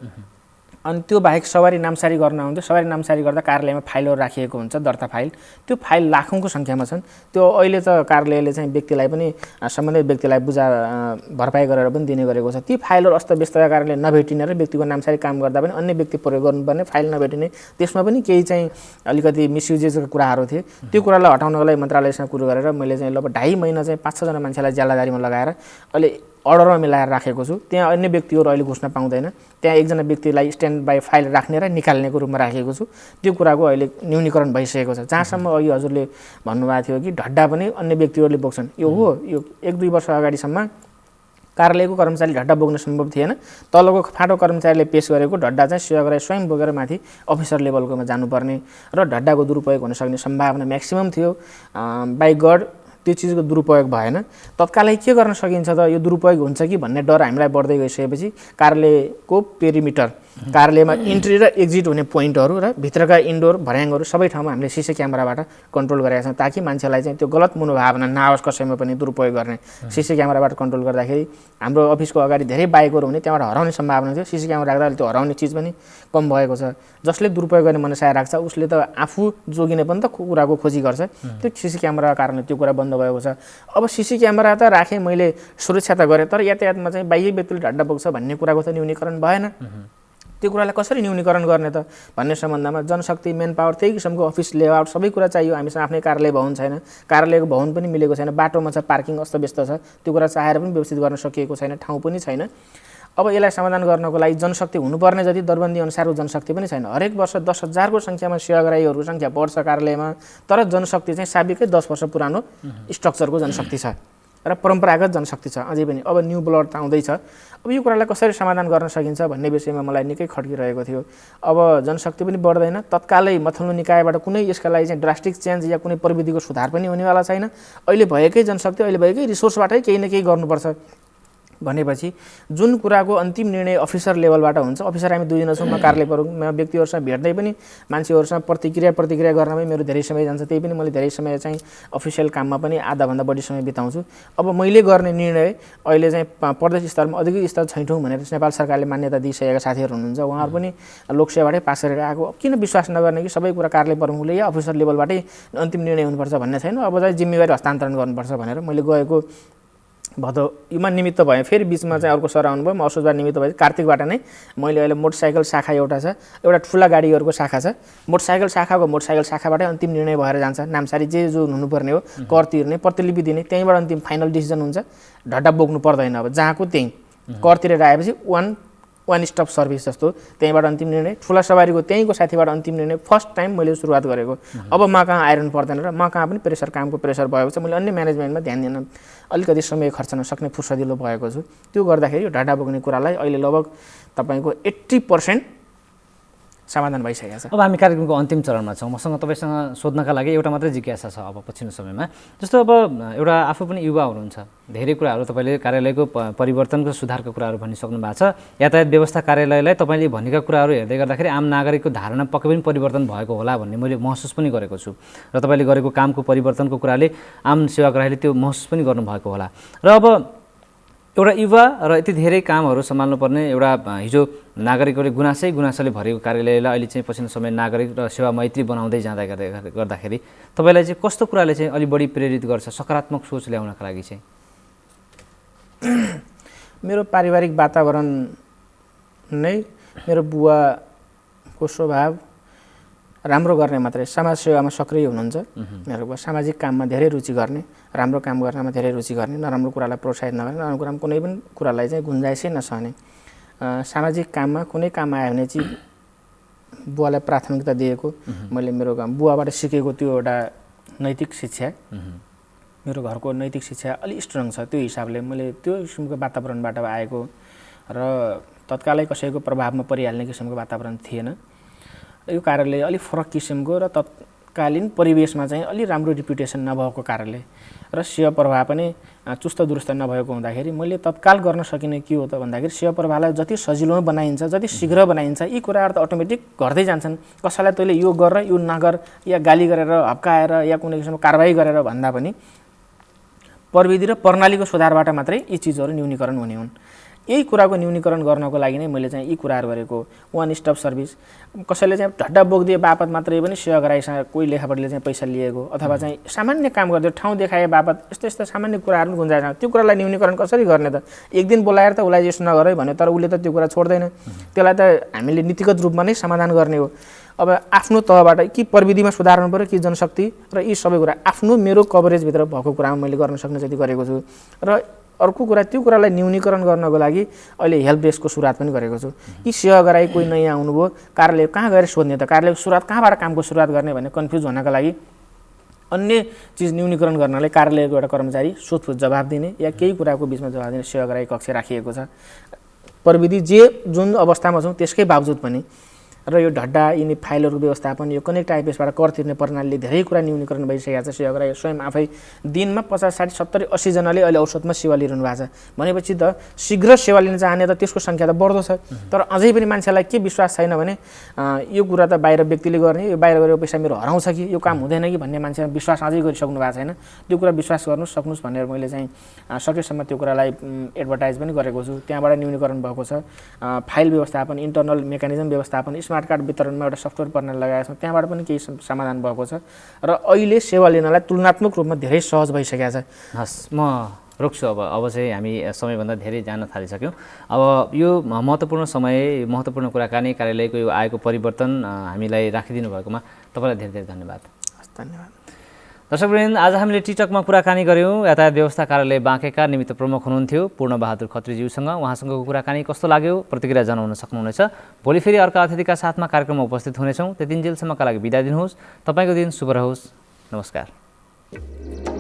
अनि त्यो बाहेक सवारी नामसारी गर्न आउँथ्यो, सवारी नामसारी गर्दा कार्यालयमा फाइलहरू राखिएको हुन्छ, दर्ता फाइल, त्यो फाइल लाखौँको सङ्ख्यामा छन्। त्यो अहिले त कार्यालयले चाहिँ व्यक्तिलाई पनि सम्बन्धित व्यक्तिलाई बुझा भरपाई गरेर पनि दिने गरेको छ। ती फाइलहरू अस्तव्यस्तका कारणले नभेटिने र व्यक्तिको नामसारी काम गर्दा पनि अन्य व्यक्ति प्रयोग गर्नुपर्ने फाइल नभेटिने, त्यसमा पनि केही चाहिँ अलिकति मिसयुजेसका कुराहरू थिए। त्यो कुरालाई हटाउनको लागि मन्त्रालयसँग कुरो गरेर मैले चाहिँ लगभग 2.5 महिना चाहिँ 5-6 जना मान्छेलाई जिम्मेदारीमा लगाएर अहिले अर्डरमा मिलाएर राखेको छु। त्यहाँ अन्य व्यक्तिहरू अहिले घुस्न पाउँदैन, त्यहाँ एकजना व्यक्तिलाई स्ट्यान्ड बाई फाइल राख्ने र निकाल्नेको रूपमा राखेको छु। त्यो कुराको अहिले न्यूनीकरण भइसकेको छ। जहाँसम्म अघि हजुरले भन्नुभएको थियो कि ढड्डा पनि अन्य व्यक्तिहरूले बोक्छन्, यो हो। यो 1-2 वर्ष अगाडिसम्म कार्यालयको कर्मचारी ढड्डा बोक्न सम्भव थिएन। तलको फाटो कर्मचारीले पेश गरेको ढड्डा चाहिँ सेवाग्राही स्वयं बोकेर माथि अफिसर लेभलकोमा जानुपर्ने र ढड्डाको दुरुपयोग हुन सक्ने सम्भावना म्याक्सिमम थियो। बाई गड त्यो चिजको दुरुपयोग भएन। तत्कालै के गर्न सकिन्छ त, यो दुरुपयोग हुन्छ कि भन्ने डर हामीलाई बढ्दै गइसकेपछि कार्यालयको पेरिमिटर कार्यालयमा इन्ट्री र एक्जिट हुने पोइन्टहरू र भित्रका इन्डोर भर्याङहरू सबै ठाउँमा हामीले सिसी क्यामेराबाट कन्ट्रोल गरेका छौँ ताकि मान्छेलाई चाहिँ त्यो गलत मनोभावना नआओस् कसैमा पनि दुरुपयोग गर्ने। सिसी क्यामेराबाट कन्ट्रोल गर्दाखेरि हाम्रो अफिसको अगाडि धेरै बाइकहरू हुने त्यहाँबाट हराउने सम्भावना थियो। सिसी क्यामेरा राख्दा त्यो हराउने चिज पनि कम भएको छ। जसले दुरुपयोग गर्ने मनसाय राख्छ उसले त आफू जोगिने पनि त कुराको खोजी गर्छ। त्यो सिसी क्यामेराको कारणले त्यो कुरा बन्द भएको छ। अब सिसी क्यामेरा त राखेँ मैले सुरक्षा त गरेँ तर यातायातमा चाहिँ बाह्य व्यक्तिले ढाड्डा पुग्छ भन्ने कुराको त न्यूनीकरण भएन। त्यो कुरालाई कसरी न्यूनीकरण गर्ने त भन्ने सम्बन्धमा जनशक्ति मेन पावर त्यही किसिमको अफिस लेआउट सबै कुरा चाहियो। हामीसँग आफ्नै कार्यालय भवन छैन, कार्यालयको भवन पनि मिलेको छैन, बाटोमा छ, पार्किङ अस्तव्यस्त छ, त्यो कुरा चाहेर पनि व्यवस्थित गर्न सकिएको छैन, ठाउँ पनि छैन। अब यसलाई समाधान गर्नको लागि जनशक्ति हुनुपर्ने जति दरबन्दी अनुसारको जनशक्ति पनि छैन। हरेक वर्ष 10,000को सङ्ख्यामा सेवाग्राहीहरूको सङ्ख्या बढ्छ कार्यालयमा, तर जनशक्ति चाहिँ साबिकै 10 वर्ष पुरानो स्ट्रक्चरको जनशक्ति छ र परम्परागत जनशक्ति छ अझै पनि। अब न्यू ब्लड त आउँदैछ। अब यो कुरालाई कसरी समाधान गर्न सकिन्छ भन्ने विषयमा मलाई निकै खड्किरहेको थियो। अब जनशक्ति पनि बढ्दैन, तत्कालै मथल्लो निकायबाट कुनै यसका लागि चाहिँ ड्रास्टिक चेन्ज या कुनै प्रविधिको सुधार पनि हुनेवाला छैन। अहिले भएकै जनशक्ति अहिले भएकै रिसोर्सबाटै केही न केही गर्नुपर्छ भनेपछि जुन कुराको अन्तिम निर्णय अफिसर लेभलबाट हुन्छ, अफिसर हामी 2 जना छौँ, म कार्यालयमा व्यक्तिहरूसँग भेट्दै पनि मान्छेहरूसँग प्रतिक्रिया गर्नमै मेरो धेरै समय जान्छ। त्यही पनि मैले धेरै समय चाहिँ अफिसियल काममा पनि आधाभन्दा बढी समय बिताउँछु। अब मैले गर्ने निर्णय अहिले चाहिँ प्रदेश स्तरमा अधिकृत स्तर छैठौँ भनेर नेपाल सरकारले मान्यता दिइसकेका साथीहरू हुनुहुन्छ, उहाँहरू पनि लोकसेवाबाटै पास गरेर आएको। किन विश्वास नगर्ने कि सबै कुरा कार्यालय प्रमुखले या अफिसर लेभलबाटै अन्तिम निर्णय हुनुपर्छ भन्ने छैन। अब चाहिँ जिम्मेवारी हस्तान्तरण गर्नुपर्छ भनेर मैले गएको भदौमा निमित्त भएँ। फेरि बिचमा चाहिँ अर्को सर आउनुभयो, म असोजबाट निमित्त भएँ। कार्तिकबाट नै मैले अहिले मोटरसाइकल शाखा एउटा छ, एउटा ठुला गाडीहरूको शाखा छ, मोटरसाइकल शाखाबाटै अन्तिम निर्णय भएर जान्छ। नामसारी जे जो हुनुपर्ने हो, कर तिर्ने, प्रतिलिपि दिने, त्यहीँबाट अन्तिम फाइनल डिसिजन हुन्छ। ढड्डा बोक्नु पर्दैन। अब जहाँको त्यहीँ कर तिरेर आएपछि वान स्टप सर्भिस जस्तो त्यहीँबाट अन्तिम निर्णय। ठुला सवारीको त्यहीँको साथीबाट अन्तिम निर्णय फर्स्ट टाइम मैले सुरुवात गरेको। अब म कहाँ आइरहनु पर्दैन र म कहाँ पनि कामको प्रेसर भएको छ। मैले अन्य म्यानेजमेन्टमा ध्यान दिन अलिकति समय खर्च नसक्ने फुर्सदिलो भएको छु। त्यो गर्दाखेरि यो ढाडा बोक्ने कुरालाई अहिले लगभग तपाईँको 80% समाधान भइसकेको छ। अब हामी कार्यक्रमको अन्तिम चरणमा छौँ। मसँग तपाईँसँग सोध्नका लागि एउटा मात्रै जिज्ञासा छ अब पछिल्लो समयमा। जस्तो अब एउटा आफू पनि युवा हुनुहुन्छ, धेरै कुराहरू तपाईँले कार्यालयको परिवर्तनको सुधारको कुराहरू भनिसक्नु भएको छ। यातायात व्यवस्था कार्यालयलाई तपाईँले भनेका कुराहरू हेर्दै गर्दाखेरि आम नागरिकको धारणा पक्कै पनि परिवर्तन भएको होला भन्ने मैले महसुस पनि गरेको छु र तपाईँले गरेको कामको परिवर्तनको कुराले आम सेवाग्राहीले त्यो महसुस पनि गर्नुभएको होला। र अब एउटा युवा र यति धेरै कामहरू सम्हाल्नुपर्ने एउटा हिजो नागरिकहरूले गुनासोले भरेको कार्यालयलाई अहिले चाहिँ पछिल्लो समय नागरिक र सेवा मैत्री बनाउँदै गर्दाखेरि तपाईँलाई चाहिँ कस्तो कुराले चाहिँ अलि बढी प्रेरित गर्छ सकारात्मक सोच ल्याउनका लागि चाहिँ? मेरो पारिवारिक वातावरण नै मेरो बुवाको स्वभाव राम्रो गर्ने मात्रै, समाज सेवामा सक्रिय हुनुहुन्छ। मेरो बुवा सामाजिक काममा धेरै रुचि गर्ने, राम्रो काम गर्नमा धेरै रुचि गर्ने, नराम्रो कुरालाई प्रोत्साहित नगर्ने, नराम्रो कुरामा कुनै पनि कुरालाई चाहिँ गुन्जाइसै नसहने, सामाजिक काममा कुनै काम आयो भने चाहिँ बुवालाई प्राथमिकता दिएको मैले मेरो बुवाबाट सिकेको त्यो एउटा नैतिक शिक्षा, मेरो घरको नैतिक शिक्षा अलि स्ट्रङ छ। त्यो हिसाबले मैले त्यो किसिमको वातावरणबाट आएको र तत्कालै कसैको प्रभावमा परिहाल्ने किसिमको वातावरण थिएन। यो कार्यालय अलिक फरक किसिमको र तत्कालीन परिवेशमा चाहिँ अलि राम्रो रिप्युटेसन नभएको कार्यालय र सेवा प्रवाह पनि चुस्त दुरुस्त नभएको हुँदाखेरि मैले तत्काल गर्न सकिने के हो त भन्दाखेरि सेवा प्रवाहलाई जति सजिलो बनाइन्छ, जति शीघ्र बनाइन्छ, यी कुराहरू त अटोमेटिक घट्दै जान्छन्। कसैलाई तैँले यो गर यो नगर या गाली गरेर हप्काएर या कुनै किसिमको कारबाही गरेर भन्दा पनि प्रविधि र प्रणालीको सुधारबाट मात्रै यी चिजहरू न्यूनीकरण हुने हुन्। यही कुराको न्यूनीकरण गर्नको लागि नै मैले चाहिँ यी कुराहरू गरेको। वान स्टप सर्भिस, कसैले चाहिँ ढड्डा बोकिदिए बापत मात्रै पनि सेवाग्राहीसँग कोही लेखापट्टिले चाहिँ पैसा लिएको अथवा चाहिँ सामान्य काम गरिदियो, ठाउँ देखाए बापत यस्तो सामान्य कुराहरू पनि गुन्जाइछ। त्यो कुरालाई न्यूनीकरण कसरी गर्ने त? एक दिन बोलाएर त उसलाई यसो नगर है भन्यो, तर उसले त त्यो कुरा छोड्दैन। त्यसलाई त हामीले नीतिगत रूपमा नै समाधान गर्ने हो। अब आफ्नो तहबाट कि प्रविधिमा सुधार हुनु पऱ्यो कि जनशक्ति र यी सबै कुरा आफ्नो मेरो कभरेजभित्र भएको कुरामा मैले गर्न सक्ने जति गरेको छु। र अर्को कुरा, त्यो कुरालाई न्यूनीकरण गर्नको लागि अहिले हेल्प डेस्कको सुरुवात पनि गरेको छु। कि सेवाग्राही कोही नयाँ आउनुभयो, कार्यालय कहाँ गएर सोध्ने त, कार्यालयको सुरुवात कहाँबाट कामको सुरुवात गर्ने भन्ने कन्फ्युज हुनका लागि अन्य चिज न्यूनीकरण गर्नलाई कार्यालयको एउटा कर्मचारी सोधपुछ जवाब दिने या केही कुराको बिचमा जवाब दिने सेवाग्राही कक्ष राखिएको छ। प्रविधि जुन अवस्थामा छौँ त्यसकै बावजुद पनि र यो ढड्डा यिनी फाइलहरूको व्यवस्थापन यो कनेक्ट आइपिएसबाट कर तिर्ने प्रणालीले धेरै कुरा न्यूनीकरण भइसकेको छ। सेवा ग्राहक स्वयं आफै दिनमा 50, 60, 70, 80 जनाले अहिले औसतमा सेवा लिइरहनु भएको छ भनेपछि त शीघ्र सेवा लिन चाहने त त्यसको सङ्ख्या त बढ्दो छ। तर अझै पनि मान्छेलाई के विश्वास छैन भने यो कुरा त बाहिर व्यक्तिले गर्ने, यो बाहिर गरेको पैसा मेरो हराउँछ कि यो काम हुँदैन कि भन्ने मान्छेमा विश्वास अझै गरिसक्नु भएको छैन। त्यो कुरा विश्वास गर्नु सक्नुहोस् भनेर मैले चाहिँ सकेसम्म त्यो कुरालाई एडभर्टाइज पनि गरेको छु। त्यहाँबाट न्यूनीकरण भएको छ। फाइल व्यवस्थापन, इन्टरनल मेकानिजम व्यवस्थापन, स्मार्ट कार्ड वितरणमा एउटा सफ्टवेयर प्रणाली लगाएका छौँ, त्यहाँबाट पनि केही समाधान भएको छ र अहिले सेवा लिनलाई तुलनात्मक रूपमा धेरै सहज भइसकेको छ। हस्, म रोक्छु। अब चाहिँ हामी समयभन्दा धेरै जान थालिसक्यौँ। अब यो महत्त्वपूर्ण समय, महत्त्वपूर्ण कुराकानी, कार्यालयको यो आएको परिवर्तन हामीलाई राखिदिनु भएकोमा तपाईँलाई धेरै धेरै धन्यवाद। धन्यवाद। दर्शकवृन्द, आज हामीले टिकटकमा कुराकानी गऱ्यौँ। यातायात व्यवस्था कार्यालय बाँकेका निमित्त प्रमुख हुनुहुन्थ्यो पूर्णबहादुर खत्रीज्यूसँग। उहाँसँगको कुराकानी कस्तो लाग्यो प्रतिक्रिया जनाउन सक्नुहुनेछ। भोलि फेरि अर्का अतिथिका साथमा कार्यक्रममा उपस्थित हुनेछौँ। त्यतिन्जेलसम्मका लागि बिदा दिनुहोस्। तपाईँको दिन शुभ रहोस्। नमस्कार।